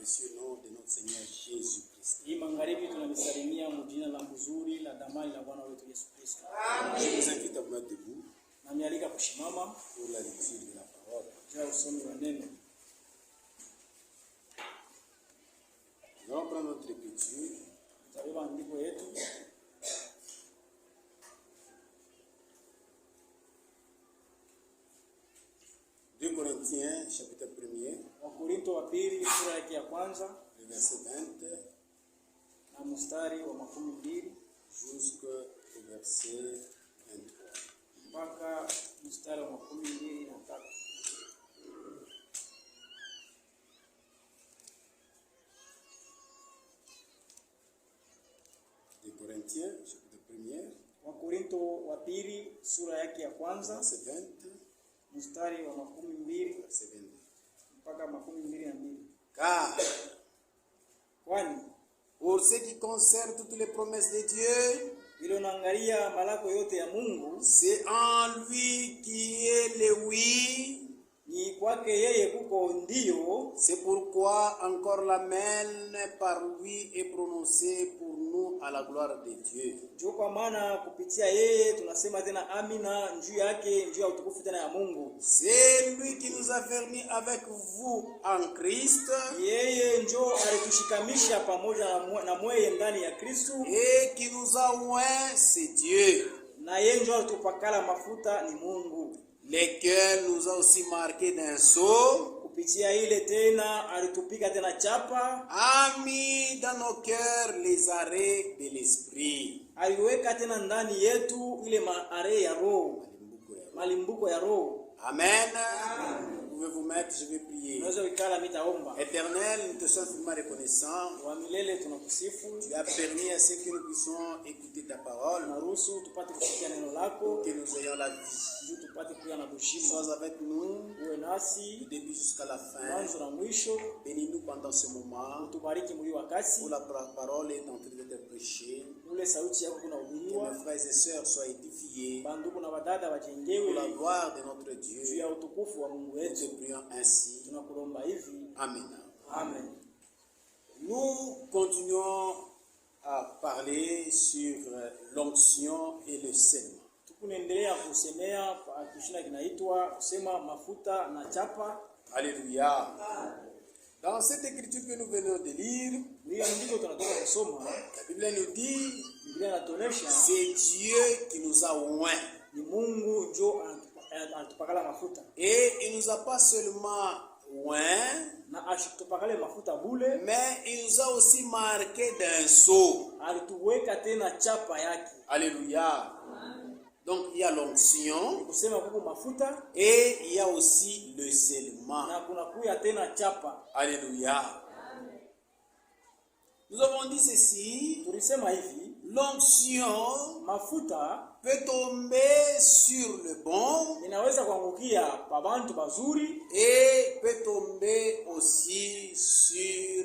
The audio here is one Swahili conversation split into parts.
précieux nom de notre Seigneur Jésus-Christ. Hii magharibi tunalisalimia mjina la mzuri la damani la Bwana wetu Yesu Kristo. Je vous invite à vous mettre debout Na mialika kushimama pour la lecture de la parole. juu ya usomi wa neno. Nous allons prendre notre écriture. Tutabeba andiko yetu. Deux Corinthiens, chapitre 1er, Wakorintho wa pili sura yake ya kwanza le verset 20 na mstari wa 12 jusqu'au verset 23. mpaka mstari wa 23. Deux Corinthiens, chapitre 1er, Wakorintho wa pili sura yake ya kwanza verset 20, mstari wa 12 verset 22. mpaka 22. Car Kwani pour ce qui concerne toutes les promesses de Dieu, vile unaangalia malako yote ya Mungu c'est en lui qui est le oui. ni kwake yeye kuko ndio. C'est pourquoi encore l'amen par lui est prononcé pour nous à la gloire de Dieu. Ndio kwa maana kupitia yeye tunasema tena amina juu yake, juu ya utukufu tena ya Mungu. C'est lui qui nous a fermis avec vous en Christ Yeye ndio alitushikamisha pamoja na mweye ndani ya Kristo, et qui nous a oint, c'est Dieu, na yeye ndio alitupakala mafuta ni Mungu. lesquels nous a aussi marqué d'un sceau, Kupitia ile tena alitupika tena chapa, a mis dans nos cœurs les arrêts de l'esprit. aliweka tena ndani yetu ile maare ya roho, malimbuko ya roho. Amen. Vous pouvez vous mettre, je vais prier. Unaweza vikala mitaomba. Éternel, nous te sommes vraiment reconnaissants. Wa milele tunakusifu, Tu as permis à ce que nous puissions écouter ta parole, tunaruhusu tupate kusikia neno lako, que nous ayons la vie. juu tupate kuya na bushima. Sois avec nous Uwe nasi du début jusqu'à la fin. mwanzo na mwisho, Bénis-nous pendant ce moment utubariki muli wakati où la parole est en train d'être prêchée. ule sauti yako Que kunahubiriwa, mes frères et sœurs soient édifiés banduku na badada pour wajengewe la gloire de notre juu Dieu. ya utukufu wa Mungu Nous te wetu. prions ainsi. Tunakulomba hivi, Amen. amen. Nous continuons à parler sur l'onction et le scellement. Tukunaendelea kusemea kwa kishina kinaitwa kusema mafuta na chapa. Alléluia. Dans cette écriture que nous venons de lire, Ndio ndiko tunatoka kusoma. la Bible nous dit, Biblia inatuonesha c'est Dieu qui nous a oints. ni Mungu ndio anatupakala mafuta, Et il nous a pas seulement oints, na ashitupakale mafuta bule, mais il nous a aussi marqué d'un sceau. alituweka tena chapa yake. Alléluia. Donc il y a l'onction Kusema kuko mafuta et il y a aussi le scellement. na kuna kuya tena chapa. Alléluia. Nous avons dit ceci, Tulisema hivi, l'onction mafuta peut tomber sur le bon inaweza kuangukia pa bantu bazuri et peut tomber aussi sur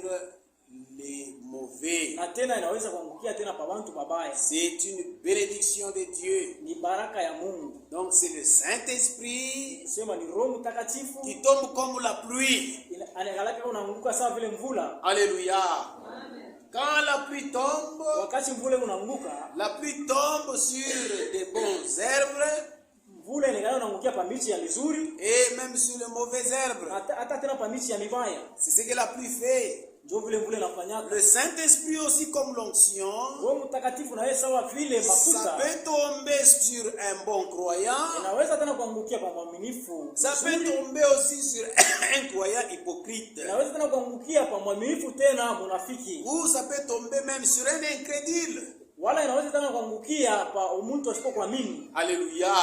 les mauvais. na tena inaweza kuangukia tena pa bantu babaya. C'est une bénédiction de Dieu. Ni baraka ya Mungu. Donc c'est le Saint-Esprit Sema ni Roho Mtakatifu qui tombe comme la pluie. anagalaka unaanguka sawa vile mvula. Alléluia. Quand la pluie tombe, Wakati mvula unaanguka, la pluie tombe sur des bons herbes mvula inagalaka unaangukia pa miti ya mizuri et même sur les mauvaises herbes. hata tena pa miti ya mibaya. C'est ce que la pluie fait. Ndio vile mvula inafanyaka. Le Saint-Esprit aussi comme l'onction, Roho Mtakatifu na yeye sawa vile ça mafuta peut tomber sur un bon croyant, inaweza tena kuangukia kwa mwaminifu. ça peut tomber aussi sur un croyant hypocrite, Inaweza tena kuangukia kwa mwaminifu tena munafiki. ou ça peut tomber même sur un incrédule. Wala inaweza tena kuangukia pa mtu asipokuamini. Alléluia.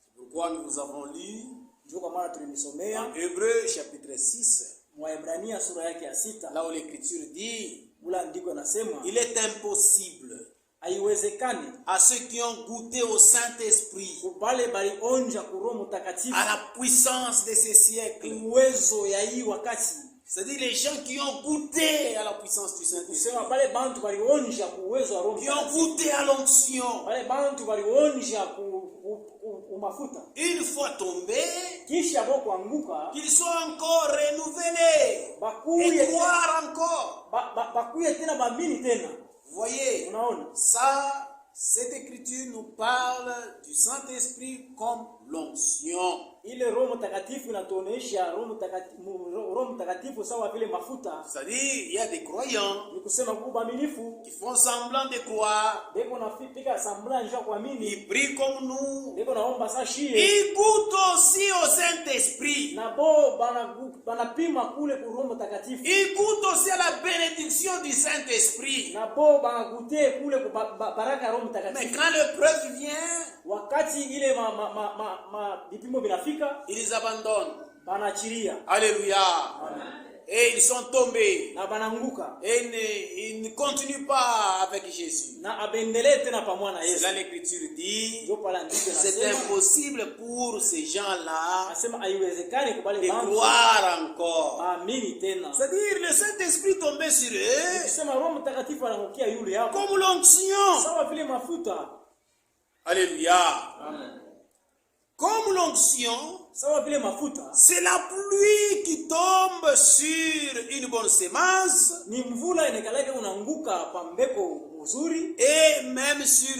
C'est pourquoi nous vous avons lu Ndio kwa maana tulimsomea en Hébreux chapitre 6, Waebrania sura yake ya 6. là où l'Écriture dit, Ula ndiko nasema il est impossible haiwezekani à ceux qui ont goûté au Saint-Esprit, kubale bali onja ku Roho Mtakatifu à la puissance de ces siècles. uwezo ya hii wakati. C'est-à-dire les gens qui ont goûté à la puissance du Saint-Esprit, Kusema bale bantu bali onja ku uwezo wa Roho qui ont Mtakatifu. goûté à l'onction. Bale bantu bali onja ku mafuta. Une fois tombés, Kisha kwa kuanguka qu'ils soient encore renouvelés. bakuye croire encore. bakuye tena baamini tena. Vous voyez, Unaona? ça, cette écriture nous parle du Saint-Esprit comme l'onction. Ile Roho Mtakatifu inatuonesha Roho Mtakatifu sawa vile mafuta. C'est-à-dire, il y a des croyants Ni kusema kwa baaminifu qui font semblant de croire. beko nafika sambla njoo kuamini. Ils prient comme nous. Beko naomba saa shie. Ils goûtent aussi au Saint-Esprit. Na bo banapima kule ku Roho Mtakatifu. Ils goûtent aussi à la bénédiction du Saint-Esprit. Na bo banagute kule ku baraka ya Roho Mais Mtakatifu. quand l'épreuve vient, Wakati ile vipimo vinafika, ils abandonnent. banaachilia. Alléluia. Et ils sont tombés. Na bananguka. Et ils ne continuent pas avec Jésus. Na abendelee tena pamoja na Yesu. Là, l'Écriture dit, Ndio pala ndivyo c'est nasema. impossible pour ces gens-là Nasema haiwezekani kubali de mambo. croire encore. Amini tena. C'est-à-dire, le Saint-Esprit tombait sur eux Kusema Roho Mtakatifu anaangukia yule hapo. comme l'onction. Sawa vile mafuta. Alléluia. Amen. Comme l'onction, Sawa vile mafuta. c'est la pluie qui tombe sur une bonne semence Ni mvula inakaleka unaanguka pa mbeko mzuri. et même sur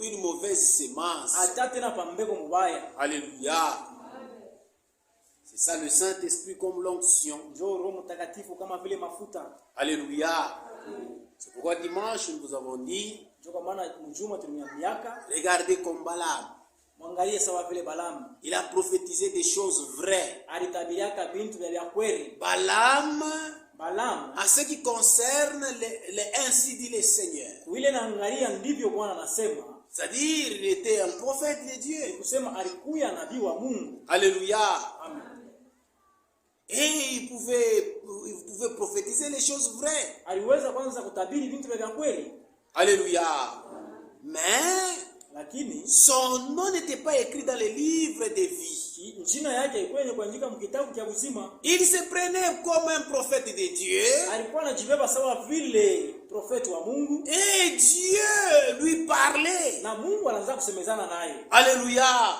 une mauvaise semence. Hata tena pa mbeko mbaya. Alléluia. C'est ça le Saint-Esprit comme l'onction. Ndio Roho Mtakatifu kama vile mafuta. Alléluia. C'est pourquoi dimanche nous vous avons dit, Ndio kwa maana mjuma tumeambiaka regardez comme Balaam. mwangalie sawa vile Balaam. Il a prophétisé des choses vraies. Alitabiriaka bintu vya kweli. Balaam, Balaam en ce qui concerne les ainsi dit le Seigneur. wile naangalia ndivyo Bwana anasema. C'est-à-dire, il était un prophète de Dieu. Kusema alikuya nabii wa Mungu. Alléluia. Amen. Et il pouvait prophétiser les choses vraies. Aliweza kwanza kutabiri bintu vya kweli. Alléluia. Mais Lakini son nom n'était pas écrit dans les livres de vie. jina yake ilikuwa kuandika mkitabu cha uzima. Il se prenait comme un prophète de Dieu. Alikuwa anajibeba sawa vile profeti wa Mungu. Et Dieu lui parlait. Na Mungu anaanza kusemezana naye. Alléluia.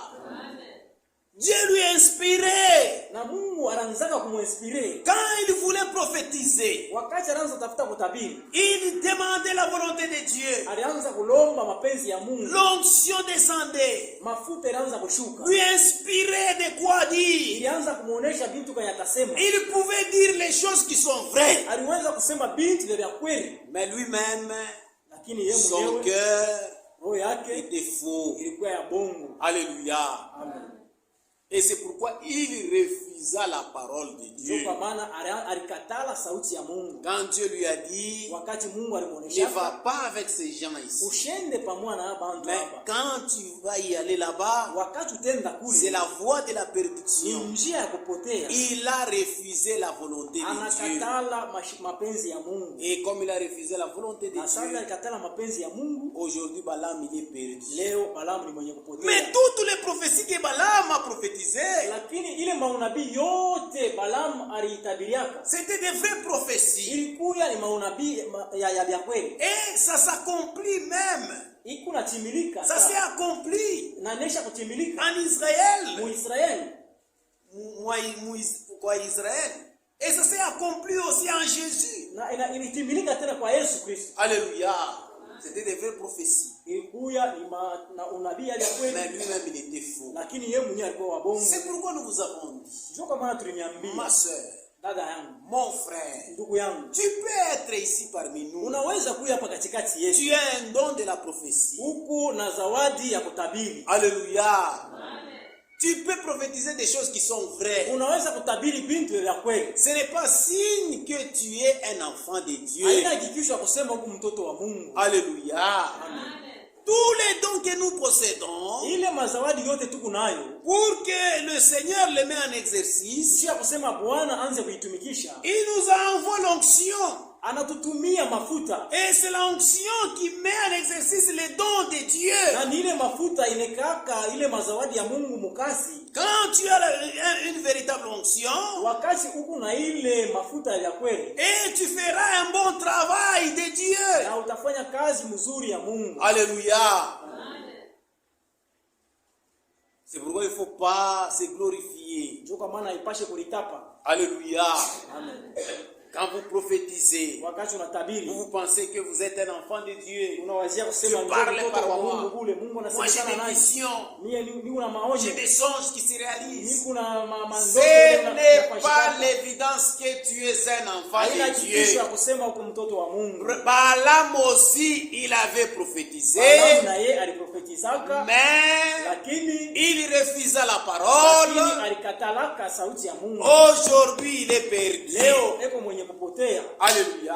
Dieu lui inspirait. Na Mungu anaanza kumuinspire. Quand il voulait prophétiser, Wakati anaanza tafuta kutabiri, il demandait la volonté de Dieu. alianza kulomba mapenzi ya Mungu. L'onction descendait. Mafuta ilianza kushuka. Lui inspirait de quoi dire. Ilianza kumuonesha bintu kaya atasema. Il pouvait dire les choses qui sont vraies. Aliweza kusema bintu vya kweli. Mais lui-même, Lakini yeye son mwenyewe cœur roho yake était faux. ilikuwa ya bongo. Alléluia. Amen. Et c'est pourquoi il refusa la parole de Ndio Dieu. kwa maana alikatala sauti ya Mungu. Quand Dieu lui a dit, Wakati Mungu ne alimuonesha va pas avec ces gens ici. ushende pamoja na bantu Mais hapa. quand tu vas y aller là-bas, Wakati utenda c'est kule la voie de la ni perdition. njia ya kupotea. Il a refusé la volonté de Dieu. Anakatala mapenzi ya Mungu. Et comme il a refusé la volonté de Na sasa Dieu, alikatala mapenzi ya Mungu. aujourd'hui Balaam il est perdu. Leo Balaam ni mwenye kupotea. Mais toutes les prophéties que Balaam a prophétisées, Lakini ile maunabii yote Balaam aliitabiriaka. c'était des vraies prophéties. Ilikuwa ni maunabii ya kweli. Et ça s'accomplit même. Iko natimilika. Ça s'est accompli Na nesha kutimilika en Israël. mu Israeli. Quoi Israël? Et ça s'est accompli aussi en Jésus. Na ilitimilika tena kwa Yesu Kristo. Alléluia. C'était des vraies prophéties. Ilikuwa ni na unabii ya Mais kweli. lui-même il était faux. Lakini yeye mwenyewe alikuwa wa bongo. C'est pourquoi nous vous avons dit, Sio kama maana tuliniambia ma soeur, dada yangu, mon frère, ndugu yangu, tu peux être ici parmi nous. unaweza kuja hapa katikati yetu. Tu as un don de la prophétie. Huku na zawadi ya kutabiri. Alléluia. Tu peux prophétiser des choses qui sont vraies. Unaweza kutabiri bintu vya kweli. Ce n'est pas signe que tu es un enfant de Dieu. Haina hakikisho ya kusema huku mtoto wa Mungu. Alléluia. Tous les dons que nous possédons, Ile mazawadi yote tuko nayo, pour que le Seigneur les mette en exercice, sio kusema Bwana anze kuitumikisha. il nous envoie l'onction. Anatutumia mafuta. Et c'est l'onction qui met en exercice les dons de Dieu. Na ni ile mafuta inekaka ile mazawadi ya Mungu mukasi. Quand tu as une véritable onction, Wakati huku na ile mafuta ya kweli, et tu feras un bon travail de Dieu. na utafanya kazi mzuri ya Mungu. Alléluia. C'est pourquoi il ne faut pas se glorifier. Ndio kwa maana ipashe kulitapa. Alléluia. Amen. Quand vous prophétisez, wakati unatabiri, vous pensez que vous êtes un enfant de Dieu. unawazia kusema Je parle mtoto par wa moi. Mungu kule. Mungu Moi, anasema j'ai sana des nani? visions. Niko na maonyo. J'ai des songes qui se réalisent. Niko na mandoto. Ce n'est pas l'évidence que tu es un enfant haina de kitisho Dieu. ya kusema uko mtoto wa Mungu. Balaam aussi, il avait prophétisé. Balaam na yeye aliprofetizaka, Mais lakini il refusa la parole. alikatalaka sauti ya Mungu. Aujourd'hui, il est perdu. Leo eko mwenye kupotea. Alléluia.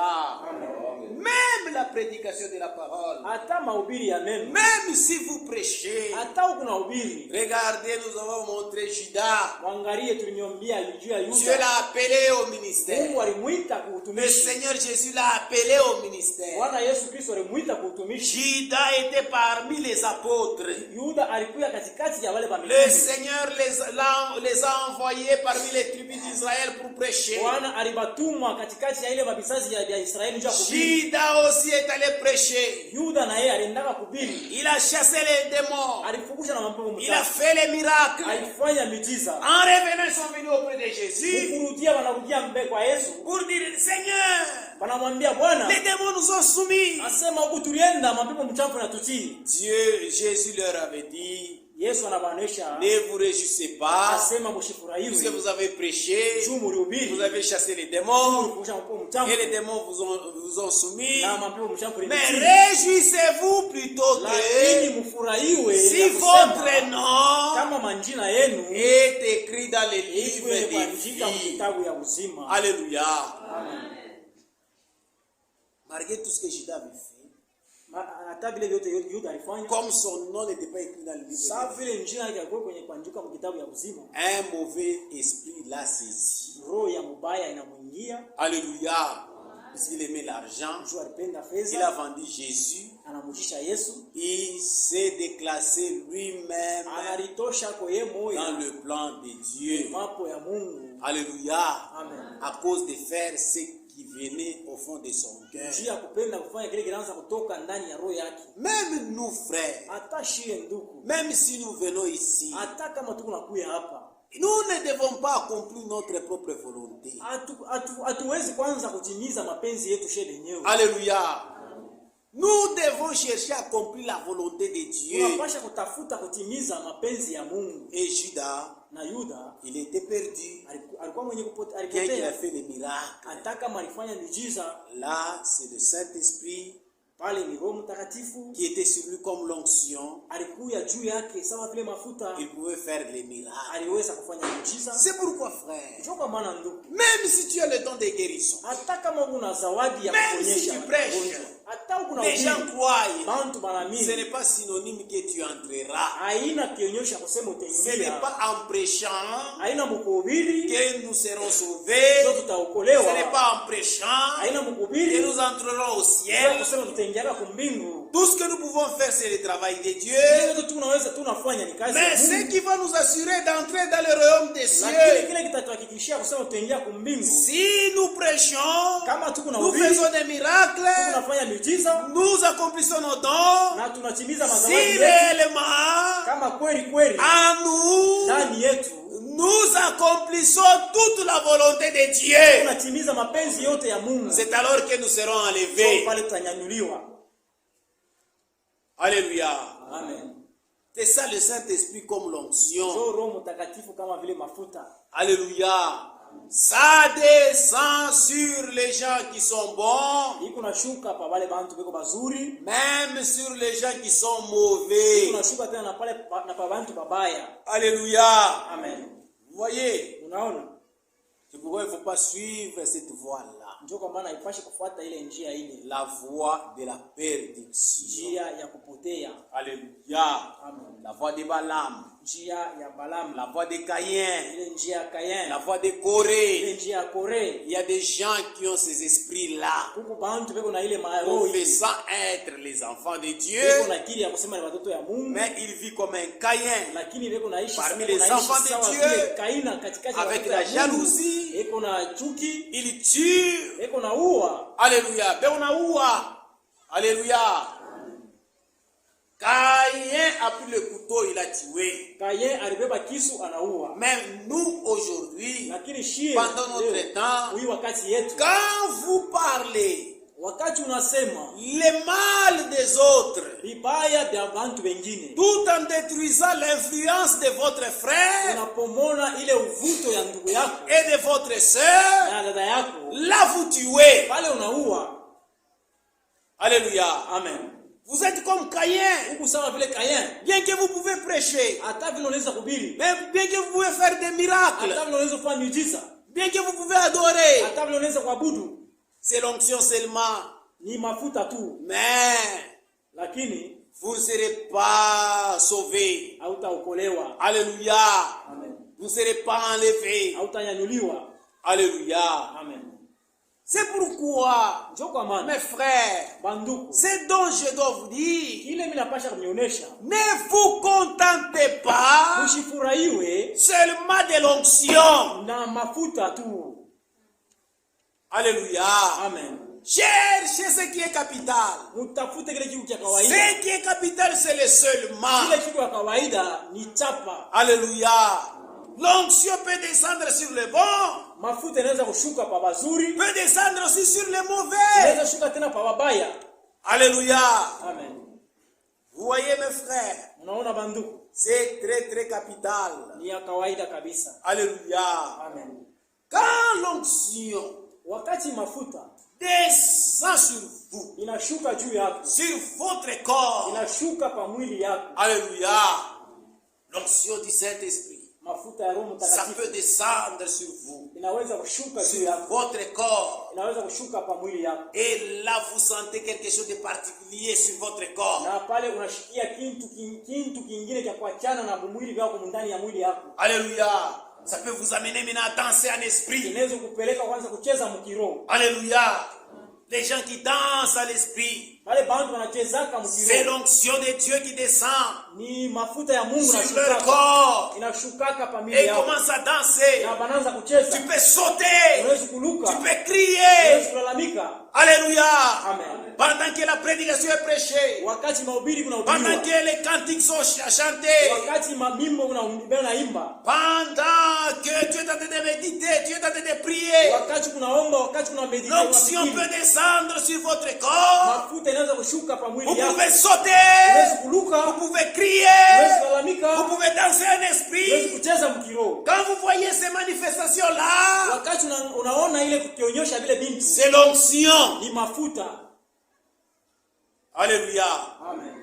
Amen. Même la prédication de la parole. Hata mahubiri ya neno. Même si vous prêchez. Hata ukuna hubiri. Regardez, nous avons montré Judas. Wangalie tulinyombia juu ya Yuda. Dieu l'a appelé au ministère. Mungu alimuita Le kuutumishi. Seigneur Jésus l'a appelé au ministère. Bwana Yesu Kristo alimuita kuutumishi. Judas était parmi les apôtres. Yuda alikuwa katikati ya wale Le wamitume. Seigneur les a envoyés parmi les tribus d'Israël pour prêcher. Bwana alibatuma katikati ya ile mabisazi ya Israeli ndio kuhubiri. Judas aussi est allé prêcher. Yuda na yeye aliendaka kuhubiri. Il a chassé les démons. Alifukusha na mapepo Il a mchafu. fait les miracles. Alifanya miujiza. En revenant, ils sont venus auprès de Jésus Kurudia wanarudia mbele kwa Yesu. pour dire, Seigneur, Wanamwambia Bwana, les démons nous ont soumis. asema huku tulienda mapepo mchafu na tutii. Dieu, Jésus leur avait dit, Yesu anabaonesha, ne vous réjouissez pas, asema puisque mshifurahiwe. vous avez prêché, Juu mlihubiri. vous avez chassé les démons, Mlifukisha mapepo mchafu. et les démons vous ont soumis. Na mapepo mchafu Mais limetii. réjouissez-vous plutôt Lakini que mfurahiwe si ya votre kusema, nom kama manjina yenu est écrit dans les livres ikwe des kuandika vies. mkitabu ya uzima. Alléluia. Amen. Malgré tout ce que Judas avait fait, Hata vile vyote Yuda alifanya, comme son nom n'était pas écrit dans le livre sawa des vies, vile njina yake ilikuwa kwenye kuandika mkitabu ya uzima, un mauvais esprit l'a saisi. roho ya mubaya inamuingia. Alléluia. Puisqu'il aimait l'argent, Juu alipenda il a fedha, vendu Jésus. anamujisha Yesu, Il s'est déclassé lui-même analitosha kwa yeye dans moyo le plan de Dieu. mapo ya Mungu. Alléluia. Amen. À cause de faire ce qui venait au fond de son cœur. Njia ya kupenda kufanya kile kinaanza kutoka ndani ya roho yake. Même nous, frères, Hata shie ndugu, même si nous venons ici, hata kama tuko nakuya hapa, nous ne devons pas accomplir notre propre volonté. hatuwezi kwanza kutimiza mapenzi yetu shie lenyewe. Alléluia. Nous devons chercher à accomplir la volonté de Dieu. Tunapasha kutafuta kutimiza mapenzi ya Mungu. Et Judas, Na Yuda il était perdu. alikuwa mwenye Bien qu'il a alipotea, fait des miracles. hata kama alifanya miujiza. Là, c'est le Saint-Esprit Pale ni Roho Mtakatifu qui était sur lui comme l'onction. alikuya juu yake sawa vile mafuta, Il pouvait faire les miracles. aliweza kufanya miujiza. C'est pourquoi, frère, Ndio kwa maana ndugu, même si tu as le don de guérison, hata kama una zawadi ya Même kuponyesha si tu prêches, magonjwa, hata kuna les gens croient. bantu Ce banamini, n'est pas synonyme que tu entreras. haina kionyesha kusema Ce n'est utaingia, pas en prêchant haina mkuhubiri que nous serons sauvés. ndio Ce tutaokolewa, n'est pas en prêchant haina que mkuhubiri nous entrerons au ndio ciel. kusema tutaingia kumbingu. Tout ce que nous pouvons faire, c'est le travail de Dieu. Ndio tunaweza tunafanya ni kazi ya Mais ce Mungu. qui va nous assurer d'entrer dans le royaume des Lakini cieux, kile kitatuhakikishia kusema tutaingia kumbingu, si nous prêchons, kama tuko na nous ubiri, faisons des miracles, tunafanya miujiza nous accomplissons nos dons, na tunatimiza si mazawadi yetu, réellement kama kweli en nous, ndani yetu nous accomplissons toute la volonté de Dieu, tunatimiza mapenzi yote ya Mungu, c'est alors que nous serons enlevés. pale tutanyanyuliwa. Alléluia. Amen. C'est ça le Saint-Esprit comme l'onction. Ndio Roho Mtakatifu kama vile mafuta. Alléluia. Ça descend sur les gens qui sont bons, Iko nashuka pa wale bantu beko bazuri, même sur les gens qui sont mauvais. iko nashuka tena na pale na pa bantu babaya. Alléluia. Amen. Vous voyez, Unaona? c'est pourquoi il ne faut pas suivre cette voie-là. Ndio kwa maana haipashi kufuata ile njia ile, La voie de la perdition. njia ya kupotea. Alléluia. Amen. La voie de Balaam. Njia ya Balaam, La voie de Caïn. ile njia ya Kain, La voie de ile Corée. njia ya Kore. Il y a des gens qui ont ces esprits-là, Huko bantu beko na ile maroho confessant être les enfants de beko Dieu, na akili ya kusema ni watoto ya Mungu, mais ils vivent comme un Caïn, lakini beko naishi Parmi beko les naishi enfants de sawa Dieu, vile Kaina katikati ya avec watoto ya la Mungu. jalousie. Eko na chuki, Ils tuent. eko na ua. Alléluia. Ben on a ouah. Alléluia. Caïn a pris le couteau, il a tué. Kain alibeba kisu anaua. Mais nous, aujourd'hui, Lakini shie pendant notre temps, huyu wakati yetu, quand vous parlez wakati unasema le mal des autres, vibaya vya bantu wengine, tout en détruisant l'influence de votre frère unapomona ile uvuto ya ndugu yako et de votre sœur, na dada yako, là vous tuez. pale unaua. Alléluia. Amen. Vous êtes comme Caïn. Huku sawa vile Kain, Bien que vous pouvez prêcher, hata vile unaweza kuhubiri, bien que vous pouvez faire des miracles, hata vile unaweza kufanya miujiza, bien que vous pouvez adorer, hata vile unaweza kuabudu, c'est l'onction seulement. ni mafuta tu, Mais lakini vous ne serez pas sauvés. hautaokolewa. Alléluia. Amen. Vous ne serez pas enlevés. Hautanyanyuliwa. Alléluia. Amen. C'est pourquoi, Ndio kwa maana mes frères, banduku, c'est dont je dois vous dire, kile mimi napasha kunionyesha, ne vous contentez pas msifurahiwe seulement de l'onction. na mafuta tu. Alléluia. Amen. Cherchez ce qui est capital. Mutafute kile kitu cha kawaida. Ce qui est capital, c'est le seulement. Kile kitu cha kawaida ni chapa. Alléluia. L'onction peut descendre sur le bon, Mafuta inaweza kushuka pa bazuri, peut descendre aussi sur le mauvais. inaweza kushuka tena pa babaya. Alléluia. Amen. Vous voyez mes frères, Unaona banduku, c'est très très capital. ni ya kawaida kabisa. Alléluia. Amen. Quand l'onction Wakati mafuta descend sur vous, inashuka juu yako, sur votre corps, inashuka pa mwili yako, alléluia, l'onction du Saint-Esprit, mafuta ya Roho ça Mtakatifu peut descendre sur vous, inaweza kushuka juu sur yako, votre corps, inaweza kushuka pa mwili yako, et là vous sentez quelque chose de particulier sur votre corps. na pale unashikia kintu kingine cha kuachana na mwili wako ndani ya mwili yako. Alléluia. Ça peut vous amener maintenant à danser en esprit. Inaweza kupeleka kwanza kucheza mkiroho. Alléluia. Les gens qui dansent à l'esprit, Wale bantu wanachezaka c'est mkiroho. l'onction de Dieu qui descend Ni mafuta ya Mungu sur leur inashuka. corps Inashukaka pa et mwili yako. commence à danser. Na banaanza kucheza. Tu peux sauter, Unaweza kuluka. tu peux Unaweza crier. kulalamika. Alléluia. Amen. Pendant que la prédication est prêchée, Wakati mahubiri pendant kunahubiriwa. que les cantiques sont chantés, Wakati mamimbo unaimba. pendant que tu es en train de méditer, tu es en train de prier, Wakati kunaomba, wakati kuna meditation. l'onction peut descendre sur votre corps. Mafuta inaweza kushuka pa Vous mwili yako. pouvez sauter, Unaweza kuluka. vous pouvez Unaweza crier, kulalamika. vous pouvez danser en Unaweza esprit. kucheza mkiroho. Quand vous voyez ces manifestations-là, Wakati unaona ile kukionyesha vile binti, c'est l'onction. ni mafuta. Alléluia. Amen.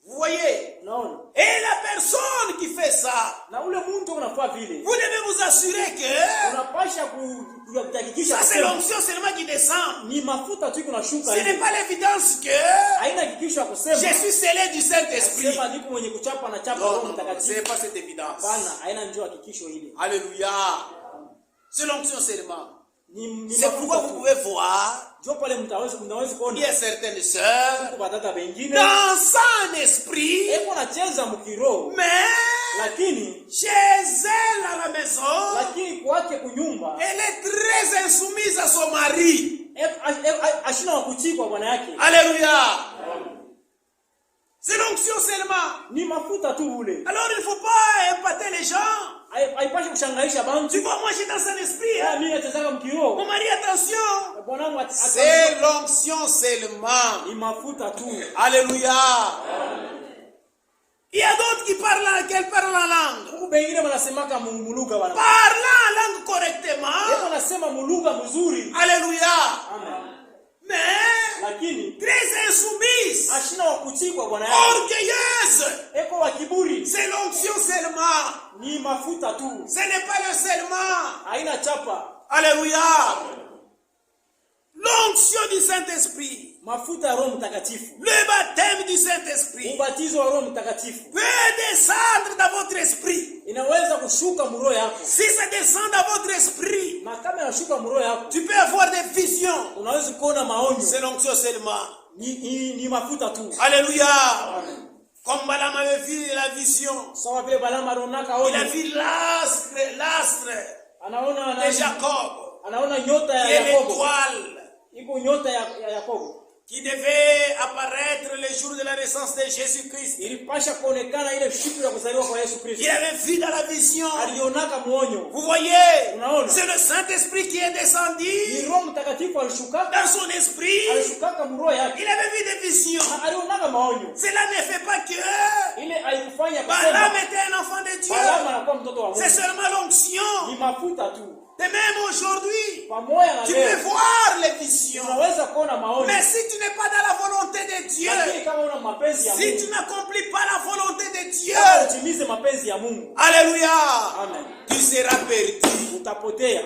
Vous voyez? Unaona? Et la personne qui fait ça, Na ule mtu unafaa vile. vous devez vous assurer que Unapasha kuhakikisha ça c'est kusema, l'onction seulement qui descend. ni mafuta tu kunashuka Ce n'est hivi. pas l'évidence que Haina hakikisho ya kusema. je suis scellé du Saint-Esprit. Sema niko mwenye kuchapa na chapa Non, Roho non, non, Mtakatifu. c'est pas cette évidence. Hapana, haina njoo hakikisho ile. Alléluia. C'est l'onction seulement. Ni C'est pourquoi vous pouvez voir, Njoo pale mnaweza il y kuona a certaines sœurs kwa batata wengine. dansant en esprit, Eko nacheza mkiroho. mais Lakini chez elle à la maison, lakini kwake kunyumba elle est très insoumise à son mari. ashina wa kuchikwa bwana yake. Alléluia. C'est l'onction seulement. Ni mafuta tu ule. Alors il ne faut pas épater les gens. Haipashi kushangaisha Tu bantu. vois, moi j'ai dans un esprit. Hein. Mimi nachezaka mkiroho. Mon mari, attention. Bwanangu C'est l'onction seulement. ni mafuta tu. Alléluia. Il y a d'autres qui parlent en langue. Huku bengine wanasemaka muluga bwana. Parlant en langue correctement. Yeye anasema muluga mzuri. Alléluia. Amen. Mais Lakini très insoumise, ashina wa kuchikwa bwana yake. orgueilleuse. Eko wa kiburi. C'est l'onction seulement. Ni mafuta tu. Ce n'est pas le seulement. Haina chapa. Alléluia. L'onction du Saint-Esprit, Mafuta ya Roho Mtakatifu. le baptême du Saint-Esprit Ubatizo wa Roho Mtakatifu peut descendre dans votre esprit. inaweza kushuka mroho yako. Si ça descend dans votre esprit, Na kama inashuka mroho yako, tu peux avoir des visions. unaweza kuona maonyo. C'est l'onction seulement. Ni mafuta tu. Alléluia. Amen. Comme Balaam avait vu la vision, Sawa vile Balaamu anaonaka il a onyo. vu l'astre Anaona de Jacob anaona nyota ya et Yakobo. l'étoile. Iko nyota ya Yakobo. qui devait apparaître le jour de la naissance de Jésus-Christ. ilipasha kuonekana ile siku ya kuzaliwa kwa Yesu Kristo. Il avait vu dans la vision. Alionaka muonyo. Vous voyez, Unaona? c'est le Saint-Esprit qui est Ni descendu Roho Mtakatifu alishukaka, dans son esprit. alishukaka mroho yake. Il avait vu des visions. Na alionaka maonyo. Cela ne fait pas que Ile haikufanya Balaam kusema était un enfant de Dieu. Balaam anakuwa mtoto wa C'est Mungu. seulement l'onction. Ni mafuta tu. De même aujourd'hui, Pamoja na tu peux leo voir les visions. unaweza kuona maonyo. Mais si tu n'es pas dans la volonté de Dieu, Lakini kama una mapenzi ya si Mungu, tu n'accomplis pas la volonté de Dieu, kama utimize mapenzi ya Mungu, alléluia, amen, tu seras perdu. utapotea.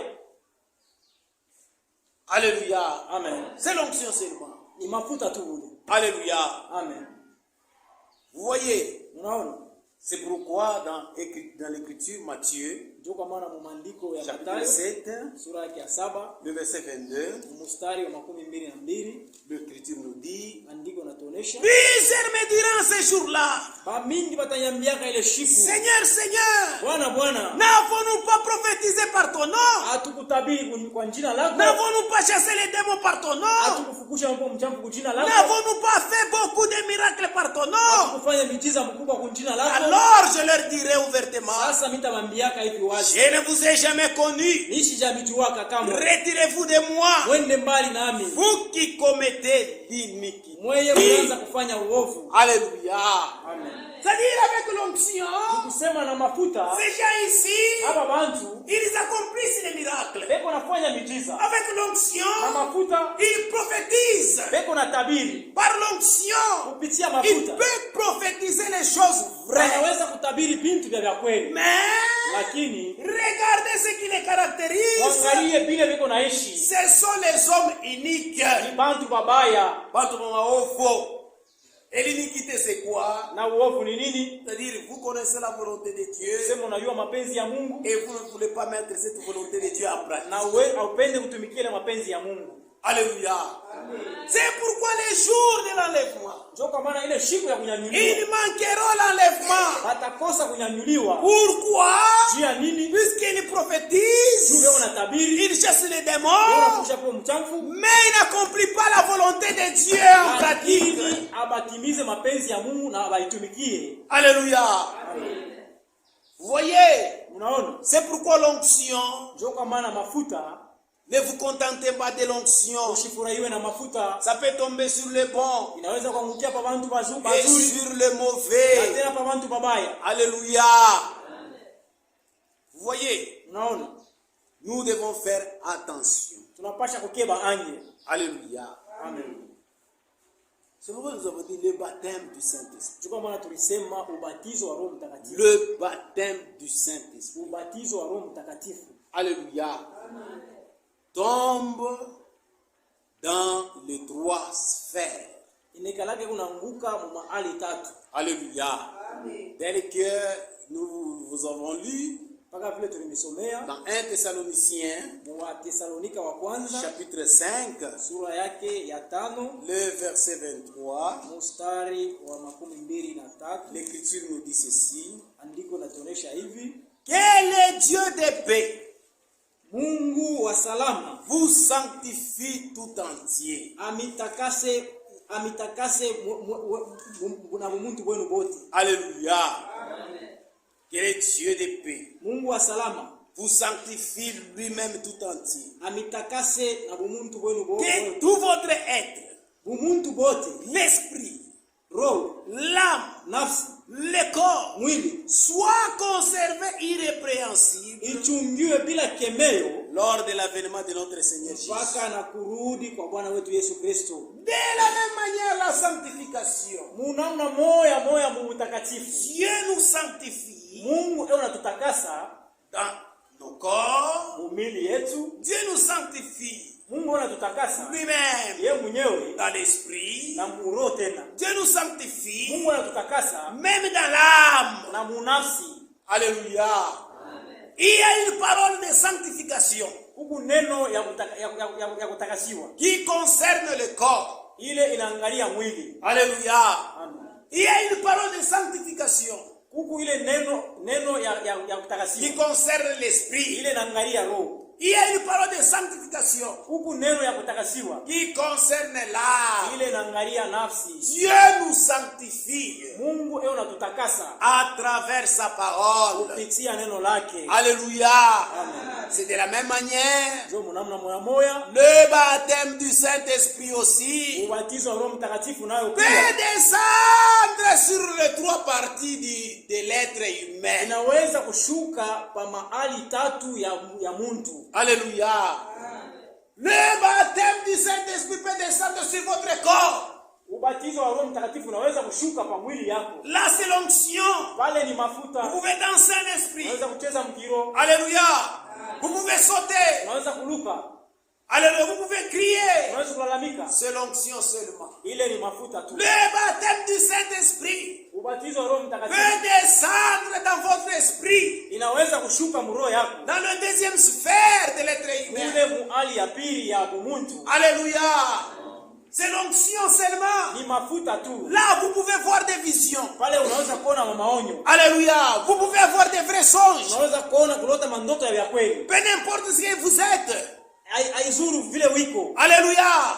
Alléluia. Amen. C'est l'onction seulement. Ni mafuta tu ule. Alléluia. Amen. Vous voyez, Unaona? c'est pourquoi dans l'écriture Matthieu, Ndio kwa maana mu maandiko ya chapitre Mathayo 7, sura yake ya 7 le verset 22, mstari wa 22, l'écriture nous dit, andiko natuonesha plusieurs me diront ces jours-là, ba mingi batanyambiaka ile shiku, Seigneur, Seigneur, Bwana, n'avons-nous pas prophétisé par ton nom? hatukutabiri kwa jina lako, N'avons-nous pas chassé les démons par ton nom? hatukufukusha mambo mchafu kwa jina lako, N'avons-nous pas fait beaucoup de miracles par ton nom? hatukufanya miujiza mkubwa kwa jina lako. Alors je leur dirai ouvertement, Sasa mitamwambiaka hivi wazi, je ne vous ai jamais connu. nishi jamituwaka kama Retirez-vous de moi, wende mbali nami, vous qui commettez l'iniquité. mweye mwanza kufanya uovu. Alléluia. Amen. C'est-à-dire avec l'onction, Kusema na mafuta ces gens ici, hapa bantu ils accomplissent les miracles. beko nafanya miujiza Avec na l'onction, mafuta, ils prophétisent. beko na tabiri Par l'onction, kupitia ils mafuta, peuvent prophétiser les choses vraies. wanaweza kutabiri bintu vya kweli, Mais, lakini regardez ce qui les caractérise. waangalie vile beko naishi Ce sont les hommes uniques. ni bantu babaya. Bantu maofo. Et l'iniquité, c'est quoi? Na uovu ni nini? C'est-à-dire, vous connaissez la volonté de Dieu Sema unajua mapenzi ya Mungu et vous ne voulez pas mettre cette volonté de Dieu en pratique. na wewe haupende kutumikia ile mapenzi ya Mungu. Alléluia. C'est pourquoi les jours de l'enlèvement, Ndio kwa maana ile siku ya kunyanyuliwa ils manqueront l'enlèvement. watakosa kunyanyuliwa. Pourquoi? Juu ya nini? Puisqu'ils Juu prophétisent, wewe unatabiri, ils chassent les wewe démons, unafusha kwa mchafu, mais ils n'accomplissent pas la volonté de Dieu en pratique. lakini abatimize mapenzi ya Mungu na abaitumikie. Alléluia. Vous voyez, Unaona? c'est pourquoi l'onction, Ndio kwa maana mafuta, ne vous contentez pas de l'onction. usifurahiwe na mafuta, Ça peut tomber sur le bon inaweza kuangukia pa bantu et bazuri sur le na mauvais. tena pa bantu babaya. Alléluia. Vous voyez, Unaona? nous devons faire attention. Tunapasha kukeba anje. Alléluia. Amen. C'est pourquoi nous avons dit le baptême du Saint-Esprit. Ndio kwa maana tulisema ubatizo wa Roho Mtakatifu. Le baptême du Saint-Esprit. Ubatizo wa Roho Mtakatifu Alléluia. Tombe dans les trois sphères. inekalake kunaanguka mu mahali tatu. Alléluia. Tel que nous vous avons lu Paka vile tulimsomea dans 1 Thessaloniciens, mu Thessalonika wa kwanza chapitre 5, sura yake ya 5 le verset 23. mstari wa 23. L'Écriture nous dit ceci. Andiko natuonesha hivi: Que le Dieu de paix Mungu wa salama vous sanctifie tout entier. amitakase na muntu wenu bote. Alléluia. Que le Dieu de paix Mungu wa salama vous sanctifie lui-même tout entier. amitakase na muntu wenu bote. Que tout votre être, Muntu bote, l'esprit, roho, l'âme, nafsi, le corps, mwili soit conservé irrépréhensible ichungiwe bila kemeo lors de l'avènement de notre Seigneur Jésus. mpaka na kurudi kwa Bwana wetu Yesu Kristo. De la même manière, la sanctification. Munamna moya mu mtakatifu. Dieu nous sanctifie Mungu leo anatutakasa dans nos corps. mwili yetu. Dieu nous sanctifie Mungu anatutakasa lui-même yeye mwenyewe dans l'esprit. na muroho tena. Dieu nous sanctifie Mungu anatutakasa même dans l'âme. na munafsi. Alléluia. Il y a une parole de sanctification Huku neno ya kutakasiwa qui concerne le corps. ile inaangalia mwili. Alléluia. Amen. Il y a une parole de sanctification Huku ile neno neno ya qui kutakasiwa concerne l'esprit. ile inaangalia roho. Il y a une parole de sanctification Huku neno ya kutakasiwa qui concerne l'âme. ile inaangalia nafsi. Dieu nous sanctifie Mungu unatutakasa à travers sa parole. kupitia neno lake. Alléluia. Amen. C'est de la même manière. Ndio mnamna moya moya Le baptême du Saint-Esprit aussi ubatizo wa Roho Mtakatifu nayo peut pia descendre sur les trois parties de l'être humain. inaweza kushuka pa mahali tatu ya muntu. Alléluia. Le baptême du Saint-Esprit peut descendre sur votre corps. Ubatizo wa Roho Mtakatifu unaweza kushuka pa mwili yako. Là, c'est l'onction. Pale ni Vous mafuta. pouvez danser en esprit. Unaweza kucheza mkiro. Alléluia. Vous pouvez sauter. Unaweza kuluka. Alléluia. Vous pouvez crier. Unaweza kulalamika. C'est l'onction seulement. Ile ni mafuta tu. Le baptême du Saint-Esprit Ubatizo wa Roho Mtakatifu peut descendre dans votre esprit. inaweza kushuka mroho yako. Dans la deuxième sphère de l'être humain. Ile muhali ya pili ya muntu. Alléluia. C'est l'onction seulement. Ni mafuta tu. Là, vous pouvez voir des visions. Pale unaweza kuona maonyo. Alléluia. Vous pouvez avoir des vrais songes. Unaweza kuona kulota mandoto ya kweli. Peu importe ce que vous êtes. Haizuru vile wiko. Alléluia.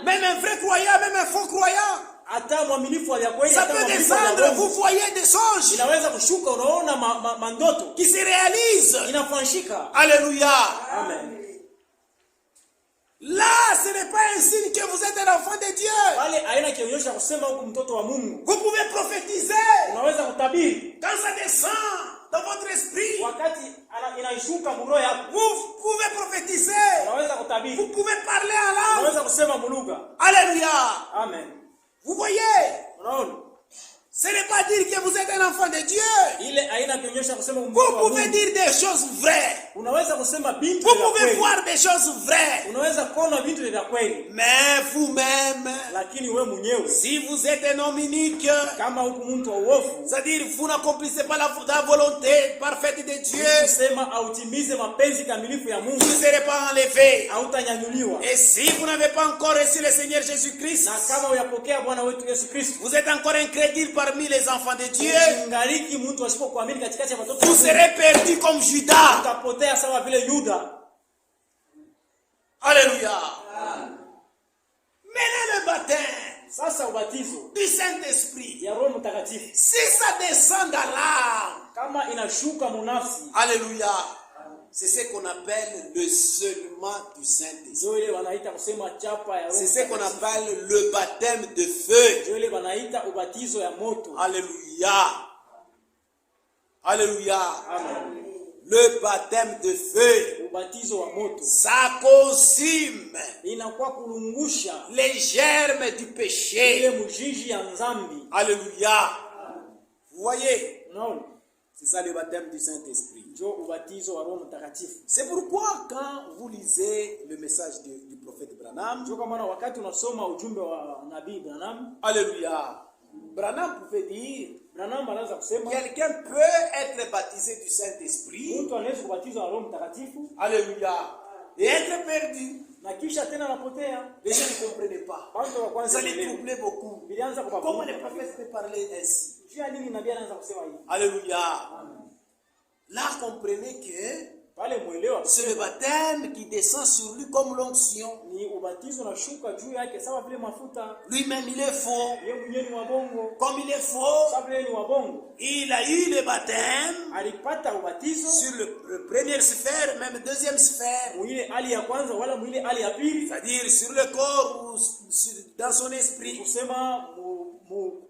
Même un vrai croyant, même un faux croyant. Hata mwaminifu wa kweli Ça peut descendre, vous voyez des songes inaweza kushuka, unaona mandoto qui se réalisent. inafanyika. Alléluia. Amen. Là, ce n'est pas un signe que vous êtes un enfant de Dieu. Pale haina kionyesha kusema huku mtoto wa Mungu. Vous pouvez prophétiser. Unaweza kutabiri. Quand ça descend dans votre esprit, Wakati inaishuka mroho yako. vous pouvez prophétiser. Unaweza kutabiri. Vous pouvez parler en langue. Unaweza kusema mulugha. Alléluia. Amen. Vous voyez? Unaona? Ce n'est pas dire que vous êtes un enfant de Dieu. Ile haina kionyesha kusema Vous pouvez dire des choses vraies. Unaweza kusema bintu Vous vya pouvez kweli. voir des choses vraies. Unaweza kuona bintu vya kweli. Mais vous-même, Lakini wewe mwenyewe si vous êtes un homme unique, kama huku mtu wa uovu, c'est-à-dire vous n'accomplissez pas la volonté parfaite de Dieu, kusema autimize mapenzi kamilifu ya Mungu, vous ne serez pas enlevé. hautanyanyuliwa. Et si vous n'avez pas encore reçu le Seigneur Jésus-Christ, Na kama uyapokea Bwana wetu Yesu Kristo, vous êtes encore incrédule parmi les enfants de Dieu, ingaliki mtu asipokuamini katikati ya watoto, vous serez perdu comme Judas. utapotea sawa vile Yuda. Alléluia. Maintenant le baptême Sasa ubatizo du Saint-Esprit, ya Roho Mtakatifu si ça descend dans l'âme, kama inashuka munafsi, alléluia, c'est ce qu'on appelle le scellement du Saint-Esprit. ndio ile wanaita kusema chapa ya Roho. C'est ce qu'on appelle le baptême de feu. Ndio ile wanaita ubatizo ya moto. Alléluia. Alléluia. Amen. Le baptême de feu, Ubatizo wa moto ça consume inakuwa kulungusha les germes du ile péché. mjiji ya nzambi. Alléluia. Vous voyez, Unaona? c'est ça le baptême du Saint-Esprit. Ndio ubatizo wa Roho Mtakatifu. C'est pourquoi quand vous lisez le message du prophète Branham, Ndio kwa maana wakati unasoma ujumbe wa nabii Branham, alléluia, Branham pouvait dire, Branham anaweza kusema quelqu'un peut être baptisé du Saint-Esprit, mtu anaweza kubatizwa na Roho Mtakatifu alléluia, et être perdu. na kisha tena anapotea. Les gens ne comprenaient pas. Watu wa Ça kwanza les kuelewa. troublait beaucoup. Bilianza Comment kubabuka. les prophètes peuvent parler ainsi? Juu ya nini nabii anaanza kusema hivi? Alléluia. Amen. Là, comprenez que Pale muelewa c'est le baptême qui descend sur lui comme l'onction. ni ubatizo unashuka juu yake sawa vile mafuta. Lui-même, il est faux. Yeye mwenyewe ni wabongo. Comme il est faux, Sawa vile ni wabongo. il a eu le baptême Alipata ubatizo sur le première sphère, même deuxième sphère. mwile hali ya kwanza wala mwile hali ya pili. C'est-à-dire sur le corps ou dans son esprit. Kusema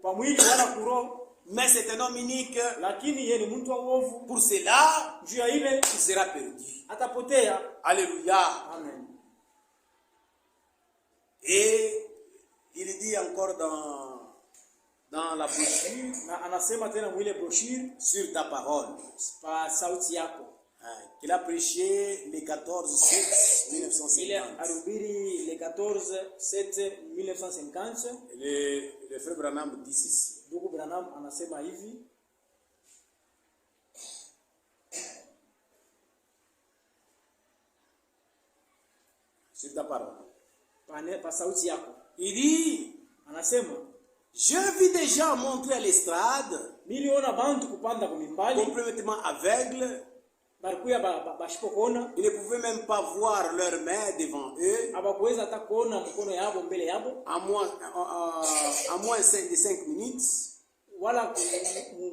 pa mwili wala kuroho. Mais c'est un homme unique. Lakini yeye ni mtu wa uovu. Pour cela, Juu ya ile il sera perdu. atapotea. Alléluia. Amen. Et il dit encore dans la brochure, Na anasema tena mwile brochure sur ta parole, pa sauti yako. qu'il a prêché le 14/7 Ile 1950. alihubiri le 14/7/1950. Le frère Branham dit ceci. Ndugu Branham anasema hivi, Sur ta parole. pa sauti yako. Il dit, Anasema Je vis des gens montrés à l'estrade, Niliona bantu kupanda kumimbali complètement aveugles. balikuya bashipokona Ils ne pouvaient même pas voir leurs mains devant eux. abakuweza hata kuona mkono yabo mbele yabo À moins de 5 minutes, wala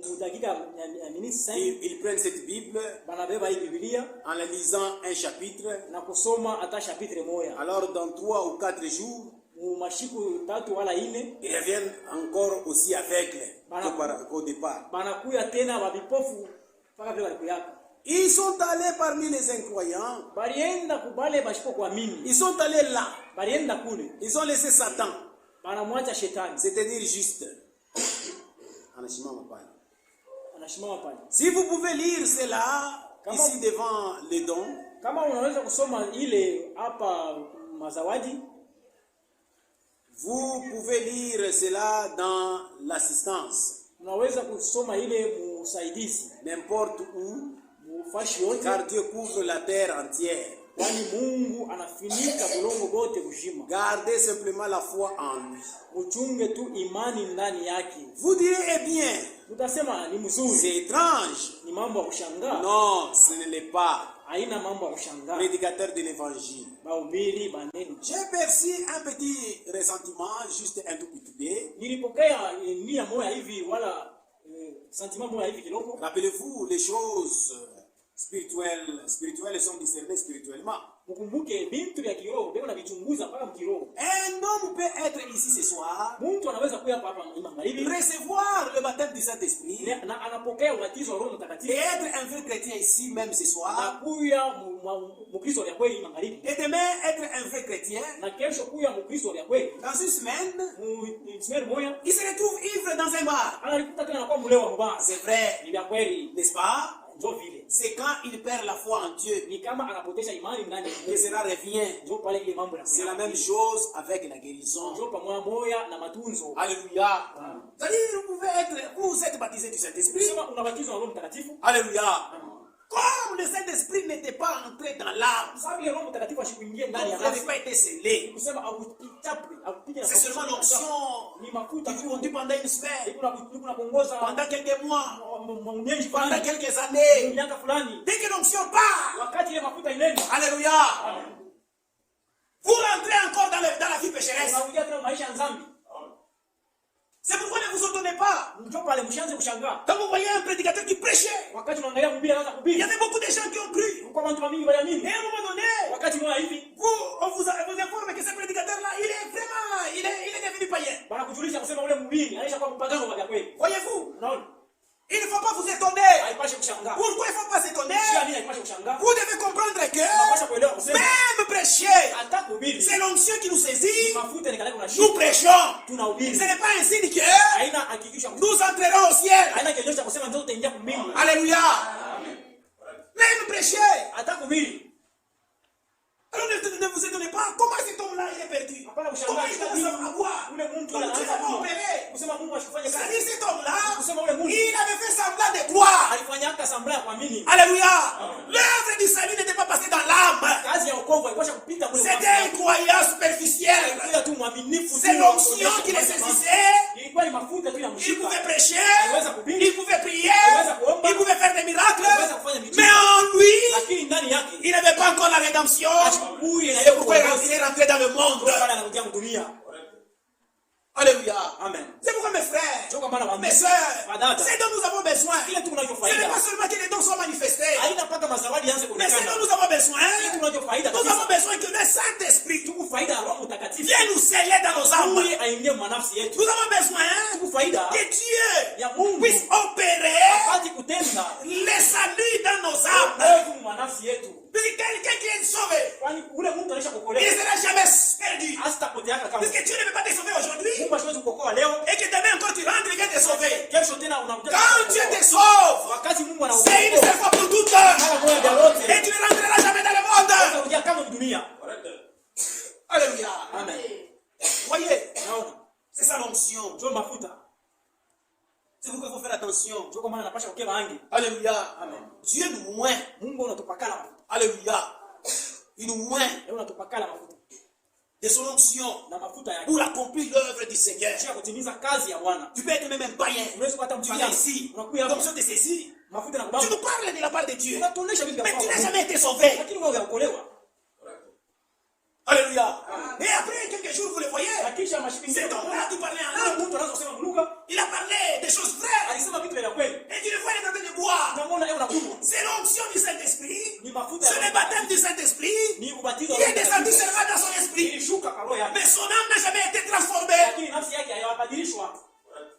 mudakika ya minutes 5 ils prennent cette Bible banabeba hii Biblia en la lisant un chapitre. na kusoma hata chapitre moja. Alors dans 3 ou 4 jours, Mashiku tatu wala ine ils reviennent encore aussi aveugles qu'au départ. banakuya tena babipofu mpaka vile balikuyaka. Ils sont allés parmi les incroyants. Balienda kubale bashiko kuamini. Ils sont allés là. Balienda kule. Ils ont laissé Satan. Banamwacha shetani. C'est-à-dire juste. Anashimama pale. Si vous pouvez lire cela ici devant les dons, kama unaweza kusoma ile hapa mazawadi, vous pouvez lire cela dans l'assistance. Unaweza kusoma ile musaidizi N'importe où, mufashi yote, car Dieu couvre la terre entière. Kwani Mungu anafinika bulongo bote bujima. Gardez simplement la foi en lui. Uchunge tu imani ndani yake. Vous direz, eh bien, utasema ni mzuri. C'est étrange. Ni mambo ya kushangaa. Non, ce ne l'est pas. Haina mambo ya kushangaa. Prédicateur de l'évangile. Bahubiri baneno. J'ai perçu un petit ressentiment, juste un tout petit peu. Nilipokea nia moya hivi wala sentiment moya hivi kiloko. Rappelez-vous, les choses spirituelles sont discernées spirituellement. Mukumbuke bintu vya kiroho beko na vichunguza mpaka mkiroho. Un homme peut être ici ce soir, mtu anaweza kuja hapa magharibi, recevoir le baptême du Saint-Esprit, na anapokea ubatizo wa Roho Mtakatifu, et être un vrai chrétien ici même ce soir, na kuya mkristo wa kweli magharibi, et demain être un vrai chrétien, na kesho kuya mkristo wa kweli. dans une semaine, moja il se retrouve ivre dans un bar. Analikuta tena anakuwa mlewa mbaya. C'est vrai, Ni vya kweli, n'est-ce pas? C'est quand il perd la foi en Dieu que cela revient. C'est la même chose avec la guérison. Alléluia. C'est-à-dire, vous êtes baptisé du Saint-Esprit. Alléluia. Comme le Saint-Esprit n'était pas entré dans l'âme, vous n'avez pas été scellé. C'est seulement l'onction qui vous conduit pendant une semaine, pendant quelques mois, pendant quelques années. Dès que l'onction part, alléluia, vous rentrez encore dans la vie pécheresse. C'est pourquoi ne vous étonnez pas. Quand vous voyez un prédicateur qui prêchait, il y avait beaucoup de gens qui ont cru. Et à un moment donné, on vous informe que ce prédicateur-là, il est devenu païen. Voyez-vous? Il ne faut pas vous étonner. Pourquoi il ne faut pas s'étonner? Vous devez comprendre que même prêcher, c'est l'onction qui nous saisit. Nous prêchons. Ce n'est pas un signe que nous entrerons au ciel. Alléluia. Même prêcher. Alors ne vous étonnez pas. Comment cet homme-là il est perdu? Comment il commence à avoir? Comment Dieu va opérer? C'est-à-dire cet homme-là, il avait fait semblant de croire. Alléluia. L'œuvre du salut n'était pas passée dans l'âme. C'était un croyant superficiel. C'est l'onction qui les saisissait. Il pouvait prêcher, il pouvait prier, il pouvait faire des miracles. Mais en lui, il n'avait pas encore la rédemption. C'est pourquoi il est rentré dans le monde. Alléluia. Amen. C'est pourquoi mes frères, mes soeurs, c'est dont nous avons besoin. Ce n'est pas seulement que les dons soient manifestés. Mais c'est dont nous avons besoin. Nous avons besoin que le Saint-Esprit vienne nous sceller dans nos âmes. Nous avons besoin que Dieu puisse opérer les saluts dans nos âmes. Quelqu'un qui est sauvé, il ne sera jamais perdu. Parce que Dieu ne peut pas te sauver aujourd'hui. Et que demain encore tu rentres, il vient te sauver. Quand Dieu te sauve, c'est une seule fois pour toutes. Et tu ne rentreras jamais dans le monde. Alléluia. Amen. Voyez, c'est ça l'onction. C'est pourquoi il faut faire attention. Alléluia. Amen. Dieu nous oint. Alléluia. Il nous oint de son onction na mafuta yake pour accomplir l'œuvre du Seigneur. kisha kutimiza kazi ya Bwana. Tu peux être même un païen. Unaweza kupata Tu viens mpagani. ici. Unakuja hapa. L'onction de ceci. Mafuta na Tu kubamba. nous parles de la part de Dieu. Unatuonesha vitu Mais vya tu n'as Mungu. jamais été sauvé. Lakini wewe hujaokolewa. Alléluia. Et après quelques jours, vous le voyez. Na kisha mashiki C'est ngine. donc là qui parlait en Huyo langue. mtu anaanza kusema lugha. Il a parlé des choses vraies. Alisema vitu vya kweli. Et tu le vois, il est en train de boire. Tunamwona yeye anakunywa. C'est l'onction du Saint-Esprit. Ni mafuta. C'est le baptême du Saint-Esprit. Ni ubatizo. Il est descendu seulement dans son esprit. Ilishuka kwa roho yake. Mais son âme n'a jamais été transformée. Lakini nafsi yake hayabadilishwa.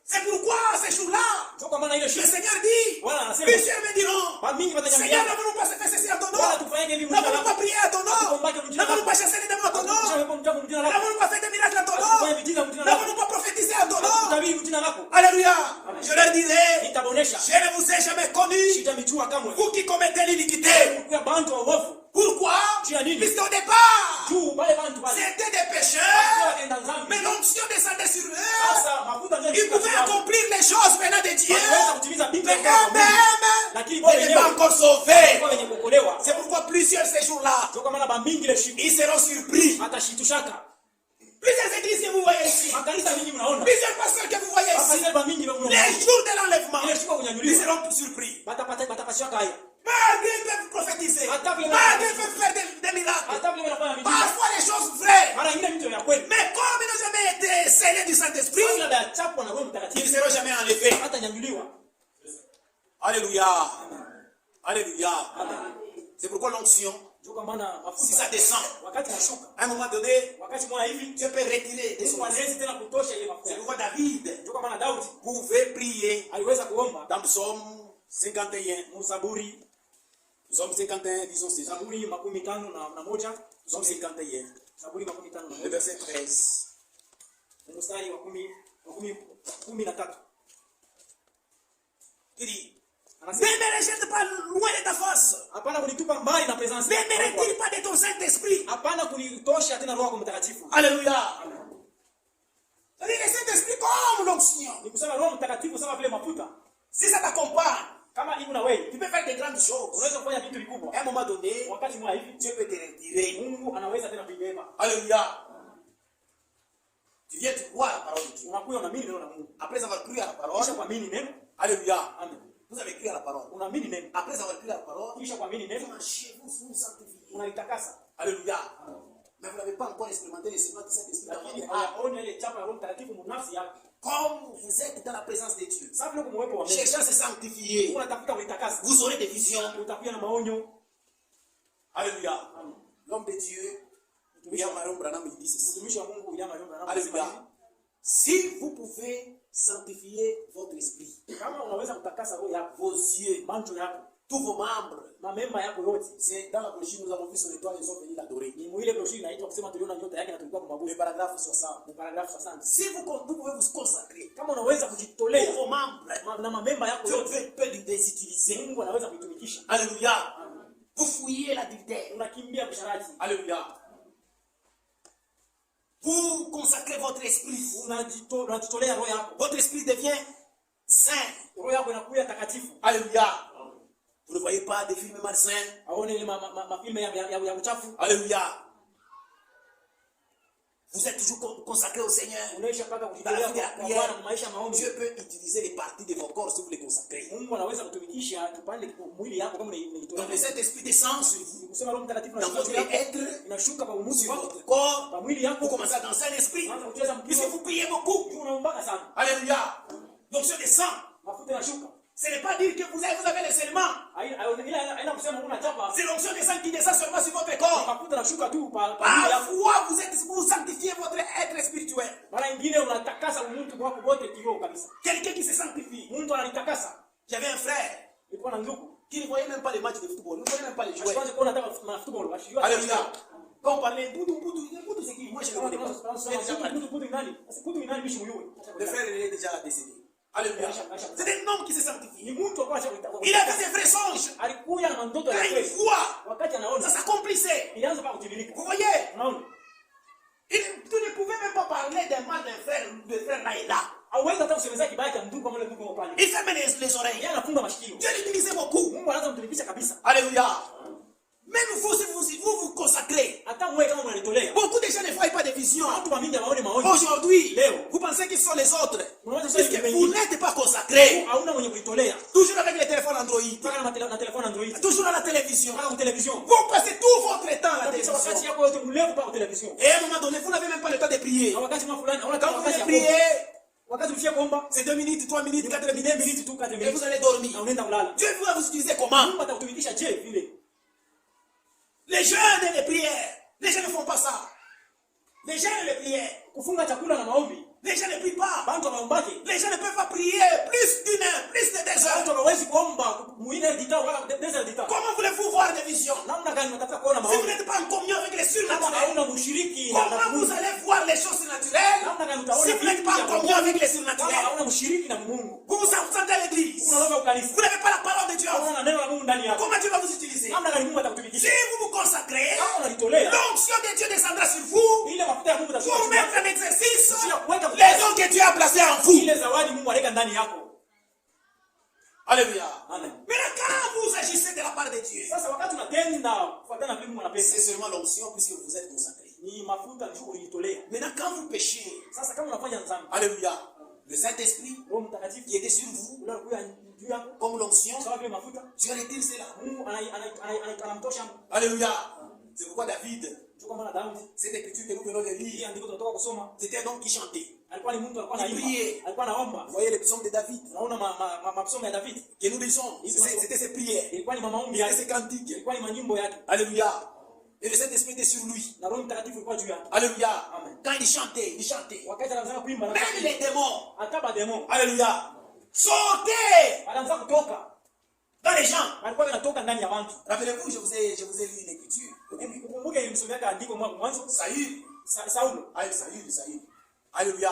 C'est pourquoi ces jours-là, Sio kwa maana ile le shida. Seigneur dit, Bwana anasema plusieurs me diront, kwa mingi Seigneur, watanyambia. n'avons-nous pas fait ceci à ton nom? Bwana tufanyage hivi mjina N'avons-nous lako. pas prié à ton nom? N'avons-nous pas chassé les démons à ton nom? N'avons-nous pas fait des miracles à ton nom? N'avons-nous pas prophétisé à ton nom? Tutabiri mjina lako. Alléluia. Je leur disais, Nitabonesha. je ne vous ai jamais connu, Sitamjua kamwe. vous qui commettez l'iniquité. Kwa bantu wa uovu. Pourquoi? Jia nini? Puisqu'au départ, Juu wale bantu wale. c'était des pécheurs, Wakaenda dhambi. mais l'onction descendait sur eux. Sasa mafuta ndio Ils pouvaient accomplir les choses venant de Dieu. Wanaweza kutimiza vitu Mais vya Mungu. eux-mêmes Lakini wao n'étaient pas wenyewe encore sauvés. kwa wenye kuokolewa. C'est pourquoi plusieurs ces jours-là, Sio kwa maana bamingi ile shiku. ils seront surpris. Atashitushaka. Plusieurs églises que vous voyez ici, Makanisa mingi mnaona. plusieurs pasteurs que vous voyez ici, Mapastori bamingi mnaona. les jours de l'enlèvement, Ile shiku ils kunyanyuliwa. seront surpris. Batapashaka haya. Malgré qu'ils peuvent prophétiser, Hata vile malgré qu'ils peuvent faire des miracles, Hata vile wanafanya miujiza. parfois les choses vraies, Mara nyingine vitu vya kweli. mais comme ils n'ont jamais été scellés du Saint-Esprit, Kabla ya chapwa na Roho ils ne Mtakatifu seront jamais enlevés. hata nyanyuliwa. Alléluia. Alléluia. Amen. C'est pourquoi l'onction, Sio kwa maana si mafuta ça descend, wakati nashuka. à un moment donné, Wakati mwana hivi Dieu peut retirer des Yesu choses. anaweza tena kutosha ile C'est mafuta. pourquoi David Sio kwa maana Daudi pouvait prier aliweza kuomba dans Psaume 51. Zaburi Psaume 51, disons c'est ça. Zaburi 51 Psaume 51, Zaburi 51 le verset 13. mstari wa 13. Il dit, ne Anasema me rejette pas loin de ta face. hapana kunitupa mbali na presence Ne yako. me retire pas de ton Saint-Esprit. Hapana kunitosha tena Roho yako Mtakatifu. Alléluia. C'est-à-dire le Saint-Esprit comme l'onction. Ni kusema Roho Mtakatifu sawa vile mafuta. Si ça t'accompagne, Kama hivi na wewe, tu peux faire de grandes choses. unaweza kufanya vitu vikubwa. À un moment donné, Wakati mwa hivi, Dieu peut te retirer. Mungu anaweza tena kuibeba. Alléluia. Tu viens, tu crois la parole de Dieu. Unakuja unaamini neno la Mungu. Après avoir cru à la Kisha parole, kuamini neno. Alléluia. Amen. Vous avez cru à la parole. Unaamini neno. Après avoir cru à la parole, Kisha kuamini neno, vous sanctifiez. unalitakasa. Alléluia. Mais vous n'avez pas encore expérimenté les séquences du Saint-Esprit dans Lakini votre âme. hayaoni ile chapa ya Roho Mtakatifu mnafsi yako. Comme vous êtes dans la présence de Dieu, Sasa vile kumwepo wa Mungu. cherchez à se sanctifier. Unatafuta kulitakasa. Vous aurez des visions. Utakuwa na maonyo. Alléluia. L'homme de Dieu, William Marion Branham, il dit ceci. Mtumishi wa Mungu William Branham Alléluia. Si vous pouvez sanctifier votre esprit, kama unaweza kutakasa roho yako, vos yeux, macho yako, tous vos membres, mamemba yako yote. c'est dans la brochure, nous avons vu son étoile, ils sont venus l'adorer. Ni mwile broshuri inaitwa kusema tuliona nyota yake na tulikuwa kwa Le mabudu. paragraphe 60. Ni paragrafu 60. Si vous pouvez vous consacrer, Kama unaweza tous kujitolea vos membres, na mamemba yako Dieu yote, peut les utiliser. Mungu anaweza kuitumikisha. Alléluia. Vous fouillez l'adultère. Unakimbia kusharati. Alléluia. Vous consacrez votre esprit. Unajitolea roho yako. Votre esprit devient saint. Roho yako inakuwa takatifu. Alléluia. Vous ne voyez pas des films malsains. Aone ile mafilme ya uchafu. Alléluia. Vous êtes toujours consacré au Seigneur. Unaisha paka Dans la kujitolea vie de la kwa Bwana prière, maisha maombi. Dieu peut utiliser les parties de vos corps si vous les consacrez. Mungu anaweza kutumikisha kipande mwili yako kama Donc unaitolea. le Saint-Esprit descend sur vous. Kusema Roho Mtakatifu Dans votre être, inashuka kwa umusi sur wako, votre corps, kwa mwili vous yako. commencez à danser un esprit. Unaanza kucheza Puisque mpira. vous priez beaucoup. Unaombaka sana. Alléluia. Donc je descends. Mafuta yanashuka. Ce n'est pas dire que vous avez les seulement. Haina kusema kuna chapa. C'est l'onction des sangs qui descend seulement sur votre corps. Mafuta yanashuka tu pa mwili yako. Parfois, vous sanctifiez votre être spirituel. Mara nyingine unatakasa mtu wako wote kiroho kabisa. Quelqu'un qui se sanctifie. Mtu analitakasa. J'avais un frère Nilikuwa na ndugu. qui ne voyait même pas les matchs de football. Il ne voyait même pas les joueurs. Asianze kuona hata football. Ashijua. Alléluia. Quand on parlait Boudou, c'est qui? Moi, je ne connais pas. Le frère, il est déjà décédé. Alléluia. C'est un homme qui se sanctifie. Il avait des vrais songes. Quand il voit, ça s'accomplissait. Vous voyez? Tu ne pouvais même pas parler d'un mal d'un frère là et là. Il fermait les oreilles. Dieu l'utilisait beaucoup. Alléluia. Même vous, si vous vous consacrez, beaucoup de gens ne voient pas de vision. visions. Watu wa mingi waone maono. Aujourd'hui, Leo. vous pensez qu'ils sont les autres. Unawaza Parce sasa que vous n'êtes pas consacrés. hauna mwenye kuitolea. Toujours avec les téléphones Android. Mpaka na telefoni Android. Toujours à la télévision. Mpaka kwa television. Vous passez tout votre temps à la Kabisa wakati télévision. yako yote mlevu kwa television. Et à un moment donné, vous n'avez même pas le temps de prier. Na wakati fulani hauna Quand vous wakati voulez ya prier, prier. Wakati mfia kuomba, c'est 2 minutes, 3 minutes, 4 minutes. minutes tu 4 Et minutes. vous allez dormir. Na unaenda kulala. Dieu va vous utiliser comment? Mungu atakutumikisha je vile. Les jeunes et les prières. Les gens ne font pas ça. Les jeunes et les prières. Kufunga chakula na maombi. Les gens ne prient pas. Bantu waombake. Les gens ne peuvent pas prier plus d'une heure, plus de 2 Watu heures. hawawezi kuomba muine dita wala deza dita. Comment voulez-vous voir des visions? Namna gani unataka kuona Si vous maombi? n'êtes pas en communion avec les Kama surnaturels, hauna mshiriki na comment vous allez voir les choses surnaturelles? namna gani Si utaona vous n'êtes pas en communion avec les kama surnaturels, hauna mshiriki na Mungu? vous vous absentez à l'église. Unaloga ukanisa. Vous n'avez pas la parole de Dieu. en vous. Hauna neno la Mungu ndani yako. Comment Dieu va vous utiliser? Namna gani Mungu Si atakutumikisha? vous vous consacrez, Kama unalitolea, l'onction de Dieu descendra sur vous ile mafuta ya Mungu pour itashuka. mettre en exercice Sio kuweka les dons que Dieu a placés en vous. ile zawadi Mungu aleka ndani yako. Alléluia. Amen. Maintenant, quand vous agissez de la part de Dieu, Sasa wakati unatenda kufuatana na vile Mungu anapenda, c'est seulement l'onction puisque vous êtes consacré. ni mafuta ndio ulitolea. Maintenant, quand vous péchez, Sasa kama unafanya dhambi, Alléluia, le Saint-Esprit Roho Mtakatifu qui était sur vous, ule alikuwa juu yako, comme l'onction, sawa vile mafuta, Dieu retire cela. Mungu anamtosha. Alléluia. C'est pourquoi David, Ndio kama na Daudi, cette écriture que nous venons de hii lire, andiko tunatoka kusoma, c'était un homme qui chantait. alikuwa ni mtu alikuwa Il anaimba, priait. alikuwa anaomba. Vous voyez les psaumes de David Unaona masomo ya David, que nous lisons, c'était ses prières, ilikuwa ni maombi c'était yake, ses cantiques. ilikuwa ni manyimbo yake, Alléluia. Et le Saint-Esprit était sur lui. na Roho Mtakatifu ilikuwa juu yake. Alléluia. Amen. Quand il chantait. Wakati anaanza kuimba, Même les démons. hata bademo Alléluia. Sortez anaanza kutoka, dans les gens. alikuwa anatoka ndani ya watu. Rappelez-vous, je vous ai lu une écriture. Ukumbuke nilisomea andiko mwanzo, Saül. Saulo Saül. Alléluia.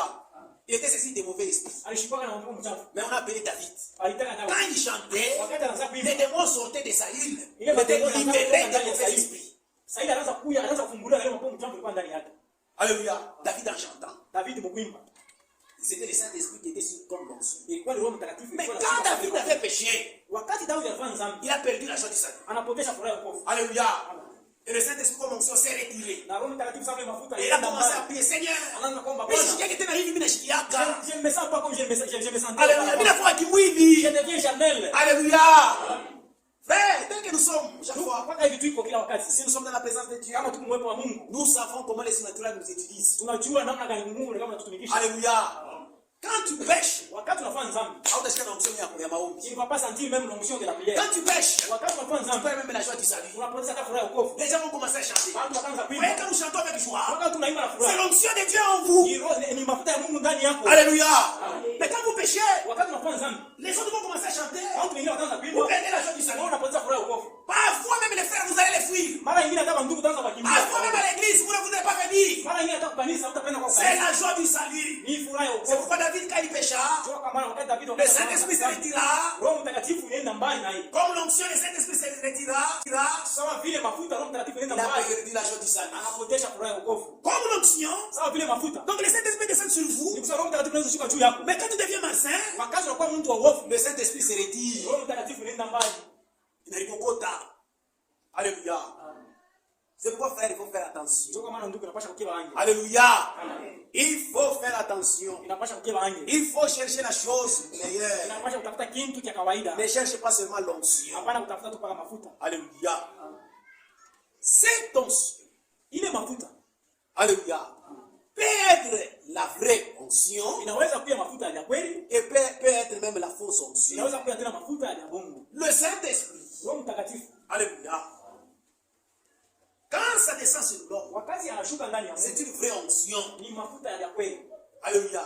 Il était saisi de mauvais esprits. alishikwa na mambo mchafu, Mais on a appelé David. alitaka Quand Daudi. il chantait, Wakati anaanza les kuimba, démons sortaient de Saül. ile Les matendo démons yanaanza libéraient kutoka des ndani ya mauvais Sauli. esprits. Sauli anaanza kufungulia ile mambo mchafu ilikuwa ndani yake. Alléluia. David en chantant. David mkuimba, C'était le Saint-Esprit qui était sur comme l'onction. ilikuwa ni Roho Mtakatifu. Mais ilikuwa quand inashuka. David avait péché, Wakati Daudi alifanya dhambi, il a perdu la joie du salut. anapoteza furaha ya wokovu, Alléluia. Et le Saint-Esprit comme onction s'est retiré. na Roho Mtakatifu sasa mafuta Et il a ilienda commencé à mbali. prier, Seigneur. Anaanza kuomba, Mais Bwana, si quelqu'un était naïf, il m'a dit, Yaka. je me sens pas comme je me sens. Alléluia. Il a fait qui oui. Je deviens charnel. Alléluia. Frère, tel que nous sommes, chaque fois, Mpaka hivi tuiko kila wakati. si nous sommes dans la présence de Dieu, Kama tuko mwepo wa Mungu, nous savons comment les surnaturels nous utilisent. tunajua namna gani Mungu ni kama anatutumikisha. Alléluia. Quand tu pêches, Wakati unafanya dhambi, hautashika na onction ya maombi. il ne va pas sentir même l'onction de la prière. Quand tu pêches, Wakati unafanya tu dhambi, perds même la joie du salut. unapoteza hata furaha ya wokovu. Les gens vont commencer à chanter. Watu wakaanza Vous voyez, kuimba. quand nous chantons avec joie, Wakati tunaimba na c'est furaha, l'onction de Dieu en vous. ni mafuta ya Mungu ndani yako. Alléluia. Mais quand vous péchez, Wakati unafanya dhambi, les autres vont commencer à chanter. watu wengine wataanza Vous kuimba. perdez la joie du Wewe salut. unapoteza furaha ya wokovu. Parfois même les frères, vous allez les fuir. Mara nyingine hata ndugu wataanza kukimbia. Parfois même à l'église, vous ne voudrez pas venir. Mara nyingine hata kanisa hutapenda kwa C'est kanisa. la joie du salut. Ni furaha ya C'est wokovu. pourquoi David, quand il pécha, Sio kama wakati David le Saint-Esprit se retira. Roho Mtakatifu ilienda mbali na yeye. Comme l'onction, le Saint-Esprit se retira. Sawa vile mafuta Roho Mtakatifu Il ilienda a mbali. perdu la joie du salut. Anapoteza furaha ya wokovu. Comme l'onction, Sawa vile mafuta. donc le Saint-Esprit descend sur vous. Ni kusema Roho Mtakatifu anaweza kushuka juu yako. Mais quand tu deviens malsain, Wakati unakuwa mtu wa wokovu, le Saint-Esprit se retire. Roho Mtakatifu ilienda mbali. Il n'a pas. Alléluia. C'est pourquoi, frère, il faut faire attention. Sio kama ndugu inapasha kukiwa anje. Alléluia. Il faut faire attention. Inapasha kukiwa anje. Il faut chercher la chose meilleure. Inapasha kutafuta kitu cha kawaida. Ne cherchez pas seulement l'onction. Hapana kutafuta tu paka mafuta. Alléluia. Cette onction, Ile mafuta alléluia, peut être la vraie onction inaweza kuwa mafuta ya kweli, et peut être même la fausse onction. inaweza kuwa tena mafuta ya bongo. Le Saint-Esprit, Roho Mtakatifu alléluia, quand ça descend sur l'homme, wakati anashuka ndani ya c'est mtu, une vraie onction. ni mafuta ya kweli. Alléluia.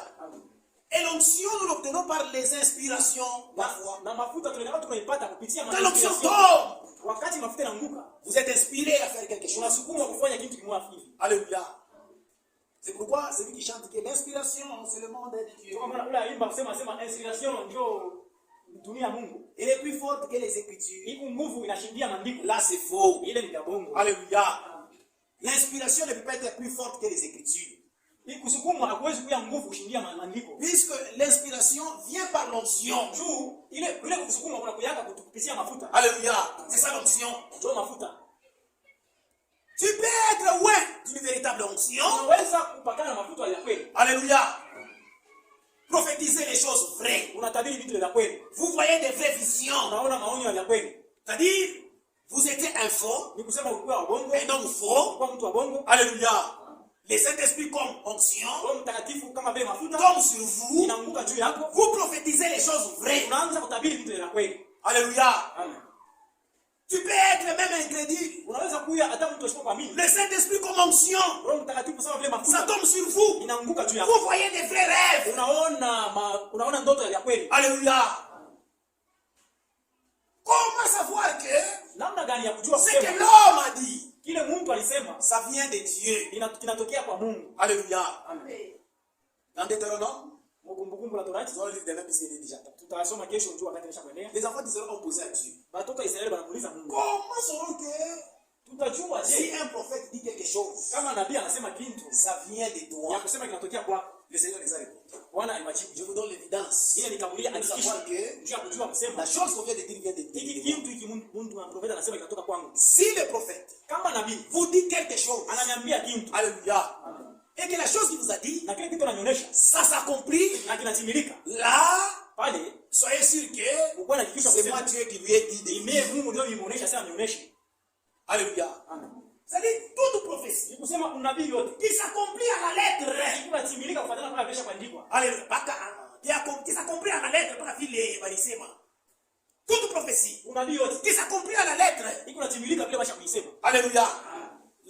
Et l'onction, nous l'obtenons par les inspirations parfois. Na mafuta tunaipata kupitia Quand l'onction maneno. tombe, Wakati mafuta yanaanguka, vous êtes inspiré à faire quelque chose. unasukumwa kufanya kitu kimoja hivi. Alléluia. C'est pourquoi celui qui chante que l'inspiration, c'est le monde de Dieu. Kwa maana ule aimba kusema inspiration ndio dunia ya Mungu. Il est plus fort que les Écritures. Iko nguvu inashindia maandiko. Là, c'est faux. Ile ni ya bongo. Alléluia. L'inspiration ne peut pas être plus forte que les Écritures. Hii kusukumwa hakuwezi kuwa nguvu kushindia maandiko. Puisque l'inspiration vient par l'onction. Juu ile kusukumwa kuna kuyaka kupitia mafuta. Alléluia. C'est ça l'onction. Ndio mafuta. Tu peux être loin d'une véritable onction. Unaweza kupakana mafuta ya kweli. Alléluia. Prophétiser les choses vraies. Unatabiri vitu vya kweli. Vous voyez des vraies visions. Unaona maonyo ya kweli. C'est-à-dire, vous étiez un faux, Ni kusema ulikuwa wa bongo, un homme faux. kwa mtu wa bongo. Alléluia. Le Saint-Esprit comme onction, Roho Mtakatifu kama vile mafuta comme sur vous, inaanguka juu yako. vous prophétisez les choses vraies. Unaanza kutabiri vitu vya kweli. Alléluia. Amen. Tu peux être même incrédule. Unaweza kuya hata mtu asipokuamini. Le Saint-Esprit comme onction, Roho Mtakatifu kama vile ça mafuta tombe sur vous. inaanguka juu yako. Vous voyez des vrais rêves. Unaona ndoto ya kweli. Alléluia. Comment savoir que Namna gani ya kujua ce que kusema l'homme a dit, kile Mungu alisema ça vient de Dieu. kinatokea kwa Mungu. Alléluia. Amen. Dans Deutéronome, Kumbukumbu la Torati nous allons lire demain puisqu'il est déjà temps. tutasoma kesho njoo wakati nimeshakuendea. Les enfants d'Israël ont posé à Dieu. Watoto wa Israeli wanamuuliza Mungu. Comment sauront que Tutajua si je un prophète dit quelque chose, kama nabii anasema kitu ça vient de ya toi? kusema kinatokea kwako? Le Seigneur les a répondu. Bwana alimajibu. Je vous donne l'évidence. Ile nikamulia Pour hakikisha savoir que njia kujua kusema la chose qu'on vient de dire vient de hiki Dieu. kitu hiki Mungu wa profeta anasema kinatoka kwangu. Si le prophète Kama nabii vous dit quelque chose, ananiambia kitu alléluia, et que la chose qu'il vous a dit, na kile kitu ananionyesha ça s'accomplit, na kinatimilika, là, pale soyez sûr que uko na hakikisha c'est moi kusema Dieu qui lui ai dit de imee dire. Mungu ndio nimuonesha sasa nionyeshe. Alléluia. Amen. C'est-à-dire toute prophétie Ni kusema unabii yote qui s'accomplit à la lettre. inatimilika kufuatana na vile kuandikwa. Alléluia. Qui s'accomplit à la lettre par vile walisema. Toute prophétie Unabii yote qui s'accomplit à la lettre. inatimilika vile basha kuisema. Alléluia.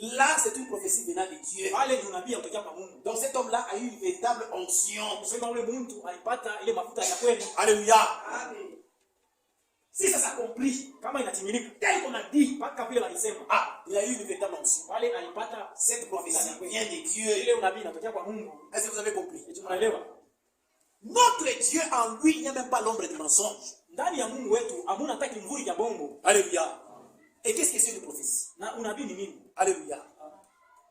Là, c'est une prophétie venant de Dieu. Pale ni unabii kutoka kwa Mungu. Donc cet homme-là a eu une véritable onction. Kusema ule mtu alipata ile mafuta ya kweli. Alléluia. Si ça s'accomplit, Kama inatimilika tel qu'on a dit, mpaka vile walisema, ah, il a eu une véritable onction. pale alipata Cette prophétie vient de Dieu. ile unabii inatokea kwa Mungu. Est-ce que vous avez compris? Eti mnaelewa? Notre Dieu en lui, il n'y a même pas l'ombre de mensonge. Ndani ya Mungu wetu hamuna hata kimvuri cha bongo. Alléluia. Et qu'est-ce que c'est une prophétie? Na unabii ni nini? Alléluia.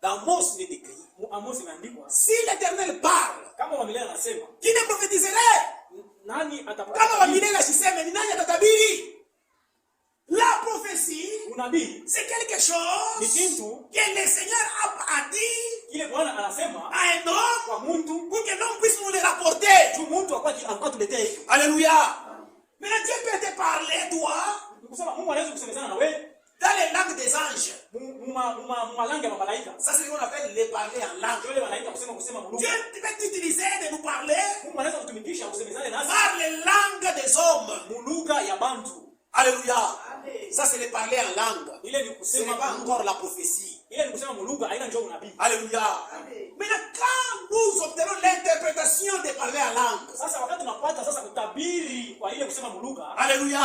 Dans Amos, il est écrit, Amos imeandikwa, si l'Éternel parle, kama wa milele anasema, qui ne prophétiserait? nani Kama atakuwa? wa milele asiseme, ni nani atatabiri? La prophétie, Unabii c'est quelque ni chose kitu que le Seigneur a dit kile Bwana anasema à un homme kwa mtu pour que l'homme puisse nous le rapporter. tu mtu akwa tuletea hiyo. Alléluia. Mais Dieu peut te parler, toi, Nikusema Mungu anaweza kusemezana na wewe dans les langues des anges. mwalangi ya malaika. Ça, c'est ce qu'on appelle les parler en langue. Wale wanaita kusema Dieu mulugha. peut t'utiliser de nous parler Mungu anaweza kutumikisha kusemezana nasi par les langues des hommes. mulugha ya bantu. Alléluia. Ça, c'est les parler en langue. Ile ni Ce n'est kusema pas encore la prophétie. ile ni kusema mulugha haina njoo unabii. Alléluia. Maintenant, quand nous obtenons l'interprétation de parler en langue, Sasa wakati tunapata sasa kutabiri kwa ile kusema mulugha, Alléluia.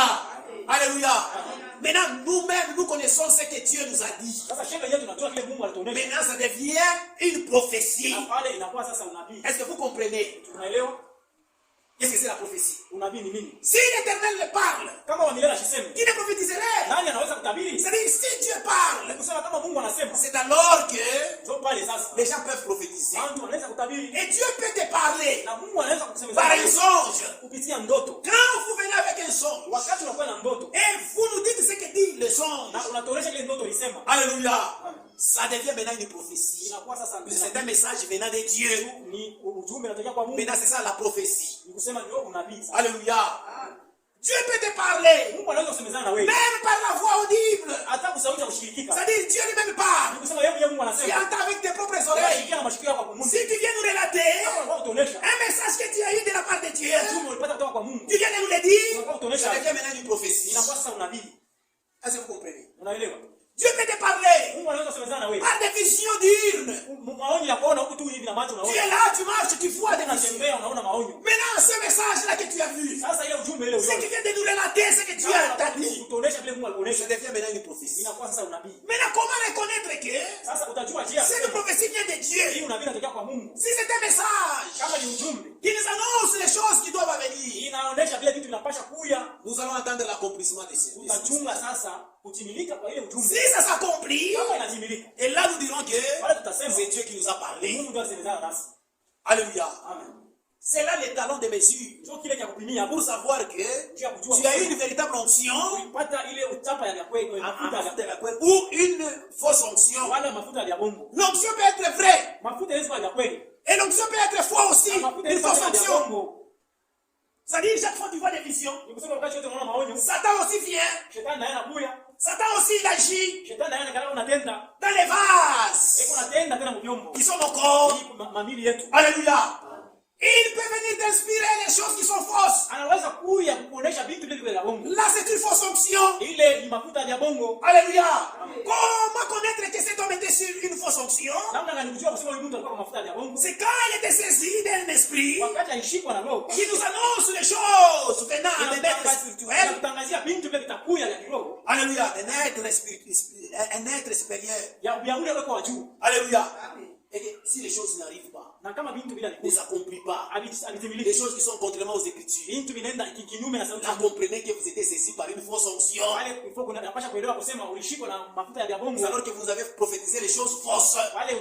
Alléluia. Maintenant, nous-mêmes, nous connaissons ce que Dieu nous a dit. sasa shanga yetu tunajua kile Mungu alituonesha. Maintenant, ça devient une prophétie. Na pale inakuwa sasa unabii. Est-ce que vous comprenez? Tunaelewa Qu'est-ce que c'est la prophétie? unabii ni nini? Si l'Éternel le parle, Kama wa milele asiseme, qui ne prophétiserait? nani anaweza kutabiri? C'est-à-dire, si Dieu parle, Kusema kama Mungu anasema, c'est alors que njoo pale sasa. les gens peuvent prophétiser. Watu wanaweza kutabiri Et Dieu peut te parler na Mungu anaweza par kusemezana un songe. kupitia ndoto. Quand vous venez avec un songe, Wakati unakuwa na ndoto et vous nous dites ce que dit le songe, na unatoresha ile ndoto ilisema, Alléluia, ça devient maintenant une prophétie. inakuwa sasa C'est un message venant de Dieu. ni ujumbe unatokea kwa Mungu. Maintenant, c'est ça la prophétie. Ni kusema ndio unabii. Alléluia. Dieu peut te parler, Mungu anaweza kusemezana na wewe même par la voix audible. hata kwa sauti ya kushirikika. C'est-à-dire, Dieu lui-même parle. Ni kusema yeye Mungu Tu anasema, entends avec tes propres wewe oreilles. shikia na mashikio yako kwa Mungu. Si tu viens nous relater Kama kutonesha un message que tu as eu de la part de Dieu, ujumbe ulipata kutoka kwa Mungu, tu viens de nous le dire, unakuwa ça kutonesha, devient maintenant une prophétie. inakuwa sasa unabii. Est-ce que vous comprenez? Unaelewa? Dieu peut te parler Mungu anaweza kusemezana na wewe. par des visions diurnes. Maonyo ya kuona huku tu hivi na macho Tu unaona. es là, tu marches, tu vois des Hata visions. unatembea unaona maonyo. Maintenant, ce message-là que tu as vu, Sasa ile ujumbe ile ce qui uliona. vient de nous relater, ce que Dieu t'a dit, Kutonesha vile Mungu ça alikuonesha. devient maintenant une prophétie. Inakuwa sasa unabii. Maintenant, comment reconnaître que Sasa utajua njia. cette prophétie vient de Hii Dieu? unabii unatokea kwa Mungu. Si c'est un message Kama ni ujumbe, qui nous annonce les choses qui doivent venir, inaonesha vile vitu vinapasha kuya. nous allons attendre l'accomplissement de ces Utachunga sasa kutimilika kwa ile ujumbe. Si ça s'accomplit, Kama inatimilika, et là nous dirons que wale tutasema c'est Dieu qui nous a parlé. Mungu ndio asemezana nasi. Alléluia. Amen. C'est là les talons de mesure. Ndio kile cha kupimia Pour savoir que tu as une véritable onction ulipata ile utapa ya kweli ou une fausse onction. wala mafuta ya bongo. L'onction peut être vraie. Mafuta yanaweza kuwa ya kweli. Et l'onction peut être faux aussi. Une fausse onction. bongo. C'est-à-dire, chaque fois que tu vois des visions, Ni kusema wakati wote unaona maonyo, Satan aussi vient. shetani naye anakuja. Satan aussi il agit Shetani naye anakaa unatenda. dans les vases Eko unatenda tena mjombo. qui sont nos corps. Mamili yetu. Alléluia. Il peut venir t'inspirer les choses qui sont fausses. Anaweza kuja kukuonesha vitu vile vya bongo. Là, c'est une fausse onction. Ile ni mafuta ya bongo. Alléluia. Comment connaître que cet homme était sur une fausse onction? Namna gani kujua kusema huyu mtu alikuwa kwa mafuta ya bongo? C'est quand il était saisi d'un esprit Wakati alishikwa na roho. qui nous annonce les choses venant à naître spirituel. Anatangazia bintu vile vitakuja ya kiroho. Alléluia. Un être supérieur. Ya ule wako wa juu. Alléluia. Et que si les choses n'arrivent pas, Na kama bintu bila ne s'accomplissent pas, les abitimiliki. choses qui sont contrairement aux Écritures, Bintu vinaenda kinyume na sauti ya là, Mungu. comprenez que vous étiez saisi par une fausse onction. Wale ifo kuna napasha kuelewa kusema ulishikwa na mafuta ya bongo. Alors que vous avez prophétisé les choses fausses. Wale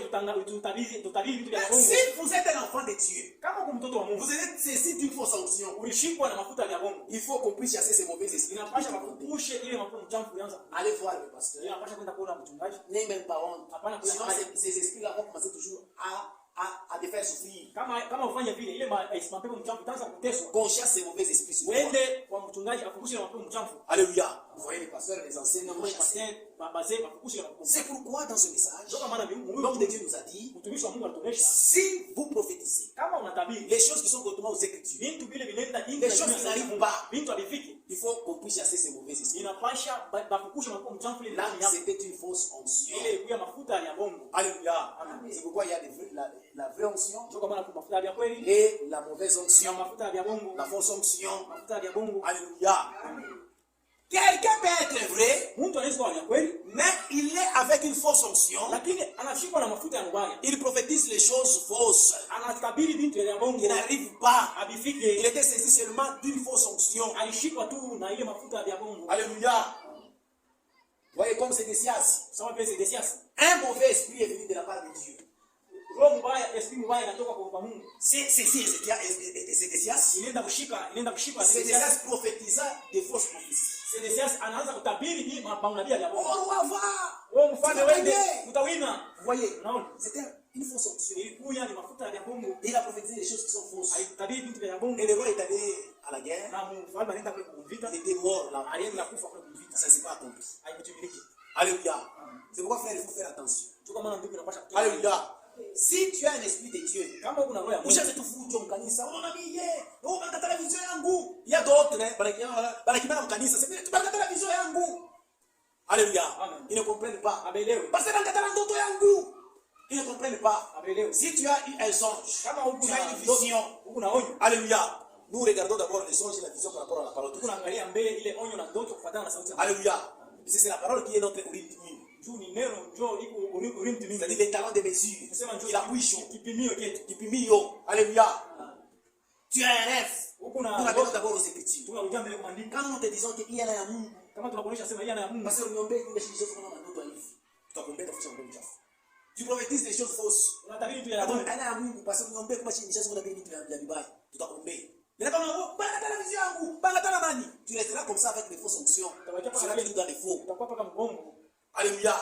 utabiri vitu vya bongo. Si vous êtes un enfant de Dieu, Kama kwa mtoto wa Mungu vous êtes saisi d'une fausse onction. ulishikwa na mafuta ya bongo. Il faut qu'on puisse chasser ces mauvais esprits. Inapasha kupushe ile mafuta mchamfu yanza. Allez voir le pasteur. Inapasha kwenda kuona mchungaji. N'ayez même pas honte. Hapana kuna Sinon, haya. ces esprits-là vont commencer toujours à te faire souffrir. Kama ufanye vile ile mapepo mchamfu itaanza kuteswa. Qu'on chasse ces mauvais esprits sur toi. Wende kwa mchungaji afungushe na mapepo mchamfu. Alléluia. Vous voyez les pasteurs et les enseignants vont chasser. Bazee afungushe na mapepo. C'est pourquoi dans ce message, Ndio maana l'homme de Dieu nous a dit, mtumishi wa Mungu anatuonesha si vous prophétisez kama unatabiri les choses qui sont contrairement aux Écritures, bintu vile vinaenda les choses qui n'arrivent pas, bintu havifiki. il faut qu'on puisse chasser ces mauvais esprits. Inapasha bafungushe na mapepo mchamfu ile Là, ndani yako. c'était une fausse onction. Ile kuya mafuta ya bongo. Alléluia. C'est pourquoi il y a la vraie onction Ndio maana kuna mafuta ya kweli et la mauvaise na onction, mafuta ya bongo. la fausse onction. Mafuta ya bongo. Alléluia. Quelqu'un peut être vrai, Mtu anaweza kuwa ya kweli mais il est avec une fausse onction. lakini anashikwa na mafuta ya mbaya. Il prophétise les choses fausses Anatabiri bintu ya bongo qui n'arrivent pas. Il abifike. était saisi seulement d'une fausse onction. Alishikwa tu na ile mafuta ya bongo. Alléluia. Voyez comme c'est des sias. Sawa pesa de siasa. Un mauvais esprit est venu de la part de Dieu. Roho mbaya, esprit mbaya inatoka kwa Mungu. C'est des sias. Inaenda kushika C'est des sias prophétisant des fausses prophéties. c'est des siasa anaanza kutabiri hii maunabii ya bongo. On va voir. Wewe mfano wende utawina. Vous voyez, Unaona? c'était une fausse onction. Ilikuwa ni mafuta ya bongo. Il a prophétisé des choses qui sont fausses. Alitabiri bintu vya bongo. Et le roi est allé à la guerre. Na mfalme anaenda kule kuvita. Il était mort là. Alienda kufa kule kuvita. Ça ne s'est pas accompli. Haikutimiliki. Alléluia. C'est pourquoi, frère, il faut faire attention. Tu kama ndio unapasha kutoa. Alléluia. Si tu as un esprit de Dieu, Kama kuna roho ya Mungu. ushaanza tufujo mkanisa, unaona mimi oh banataka vision yangu. Il y a d'autres banakimana mkanisa, c'est banataka vision yangu. Alléluia. Amen. Ils ne comprennent pas. Abelewe. Parce que banataka ndoto yangu. Ils ne comprennent pas. Abelewe. Si tu as eu un songe, Kama huku tu as na une vision. huku na onyo. Alléluia. Nous regardons d'abord les songes et la vision par rapport à la parole de Dieu. Tunaangalia mbele ile onyo na ndoto kufuatana na sauti ya Mungu. Alléluia. C'est la parole qui est notre rythme. Juu ni neno njoo iko urimti mingi. C'est-à-dire les talents de mesure. Kusema njoo Il a puisho. kipimio chetu. Kipimio. Alléluia. Tu as un rêve. Huku Nous na regardons d'abord aux Écritures. tunakuja mbele kuandika. Quand nous te disons qu'il y a un Mungu, Kama tunakuonyesha sema yeye ana Mungu. parce que nous avons des choses comme nous doit vivre. Tu as compris ta fonction de Dieu. Tu prophétises des choses fausses. Unatabiri vitu vya Donc, bongo. il y a un Mungu parce que nous avons des choses comme nous doit vivre. Tu as compris. Mais là, quand on a la vision à vous, la manie, tu resteras comme ça avec des fausses fonctions. Tu seras toujours dans les faux. Utakuwa paka mgongo. Alléluia.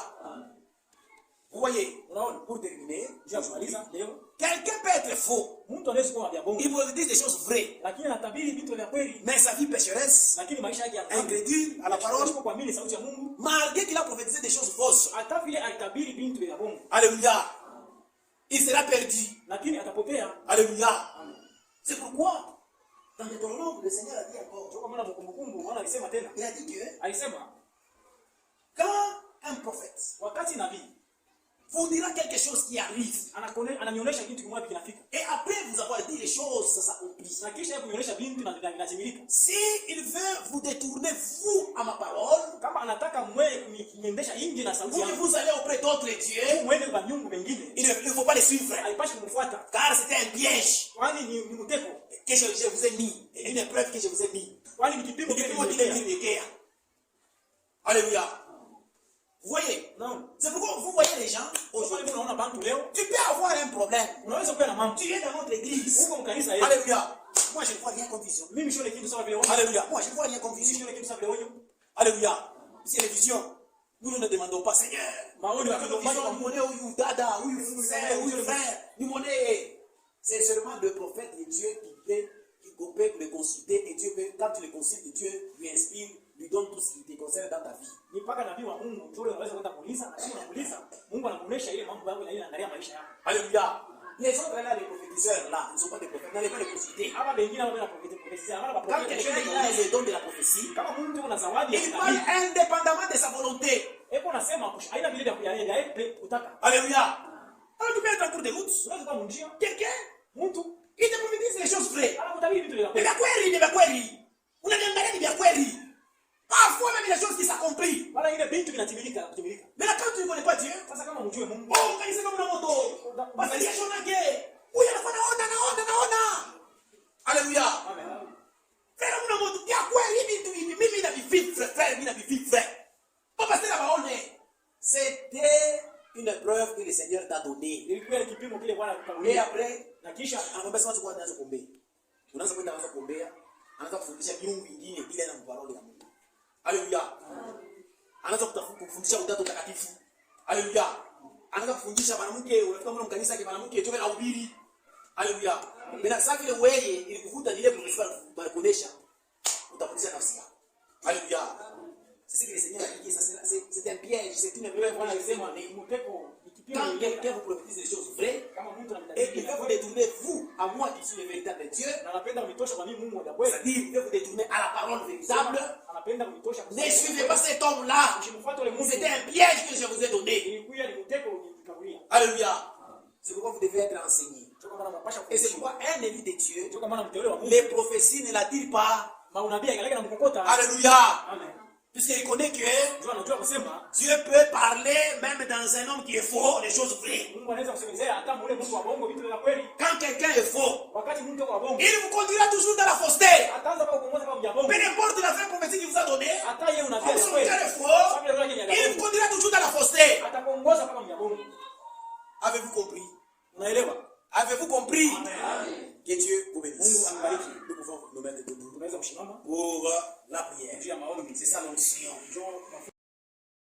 Vous voyez, Unaona? pour terminer, Je kumaliza leo. quelqu'un peut être faux. Mtu anaweza kuwa vya bongo. Il prophétise des choses vraies. Lakini anatabiri vitu vya kweli. Mais sa vie pécheresse, Lakini maisha yake ya dhambi. incrédule à la parole, Kwa kuamini sauti ya Mungu. malgré qu'il a prophétisé des choses fausses. Hata vile alitabiri vitu vya bongo. Alléluia. Il sera perdu. Lakini atapotea. Alléluia. C'est pourquoi, dans Deutéronome, le Seigneur a dit encore, Kwa maana kumbukumbu Bwana alisema tena. il a dit que Alisema quand un prophète wakati nabii vous dira quelque chose qui arrive, ananionyesha kitu kimoja kinafika. et après vous avoir dit les choses, ça s'accomplit. Na kisha kunionyesha bintu na vinatimilika. Si il veut vous détourner, vous, à ma parole, Kama anataka mwe kuniendesha nje na sauti vous que yangu. vous allez auprès d'autres dieux, Mwende kwa miungu mengine. il ne faut pas les suivre, Haipashi kumfuata. car c'était un piège Kwani ni mteko. que je vous ai mis, une épreuve que je vous ai mis. Kwani ni kipimo Il kile faut qu'il ait kile. mis les guerres. Alléluia. Vous voyez? Non. C'est pourquoi vous voyez les gens aujourd'hui. Tu peux avoir un problème. Tu es dans notre église. Alléluia. Moi, je ne vois rien comme vision. Alléluia. Moi, je ne vois rien comme vision. Alléluia. C'est les visions. Nous ne demandons pas, Seigneur. C'est seulement le prophète de Dieu qui peut le consulter. Et Dieu peut, quand tu le consultes, Dieu lui inspire, lui donne tout ce qui te concerne dans ta vie. Alléluia. Les autres là, les prophétiseurs là, ils ne sont pas des prophètes, n'allez pas les consulter. Quand quelqu'un a les dons de la prophétie, il parle indépendamment de sa volonté. Alléluia. Alors tu peux être en cours de route. Quelqu'un, il te prophétise les choses vraies. Parfois même les choses qui s'accomplissent. Mais là, quand tu ne connais pas Dieu, oh, c'est comme une moto. Parce qu'il y a des gens qui oui, alléluia. Frère, il y a quoi? C'était une preuve que le Seigneur t'a donnée. Et après, anabasema tu kuanza kuombea. Unaanza kwenda kuanza kuombea, anaanza kufundisha miungu mingine bila na parole ya Mungu. Alléluia. Anaanza kufundisha utatu mtakatifu. Alléluia. Anaanza kufundisha mwanamke, unafika mwana mkanisa yake mwanamke toka na ubiri. Alléluia. Bila safi ile wewe ilikuvuta ile profesa kuonesha utapoteza nafsi yako. Alléluia. C'est ce que le Seigneur a dit, c'est un piège, c'est une preuve. Quand quelqu'un vous prophétise des choses vraies, et il veut vous détourner, vous, à moi qui suis le véritable Dieu, c'est-à-dire il veut vous détourner à la parole véritable, ne suivez pas cet homme-là. C'était un piège que je vous ai donné. Alléluia. C'est pourquoi vous devez être enseigné. Et c'est pourquoi un élu de Dieu, les prophéties ne l'attirent pas. Alléluia. Puisqu'il connaît que Dieu peut parler même dans un homme qui est faux, les choses vraies. Quand quelqu'un est faux, il vous conduira toujours dans la fausseté. Peu importe la vraie prophétie qu'il vous a donnée, comme son cœur est faux, il vous conduira toujours dans la fausseté. Avez-vous compris? Avez-vous compris? Que Dieu vous bénisse. Nous pouvons nous mettre debout pour la prière. C'est ça l'onction.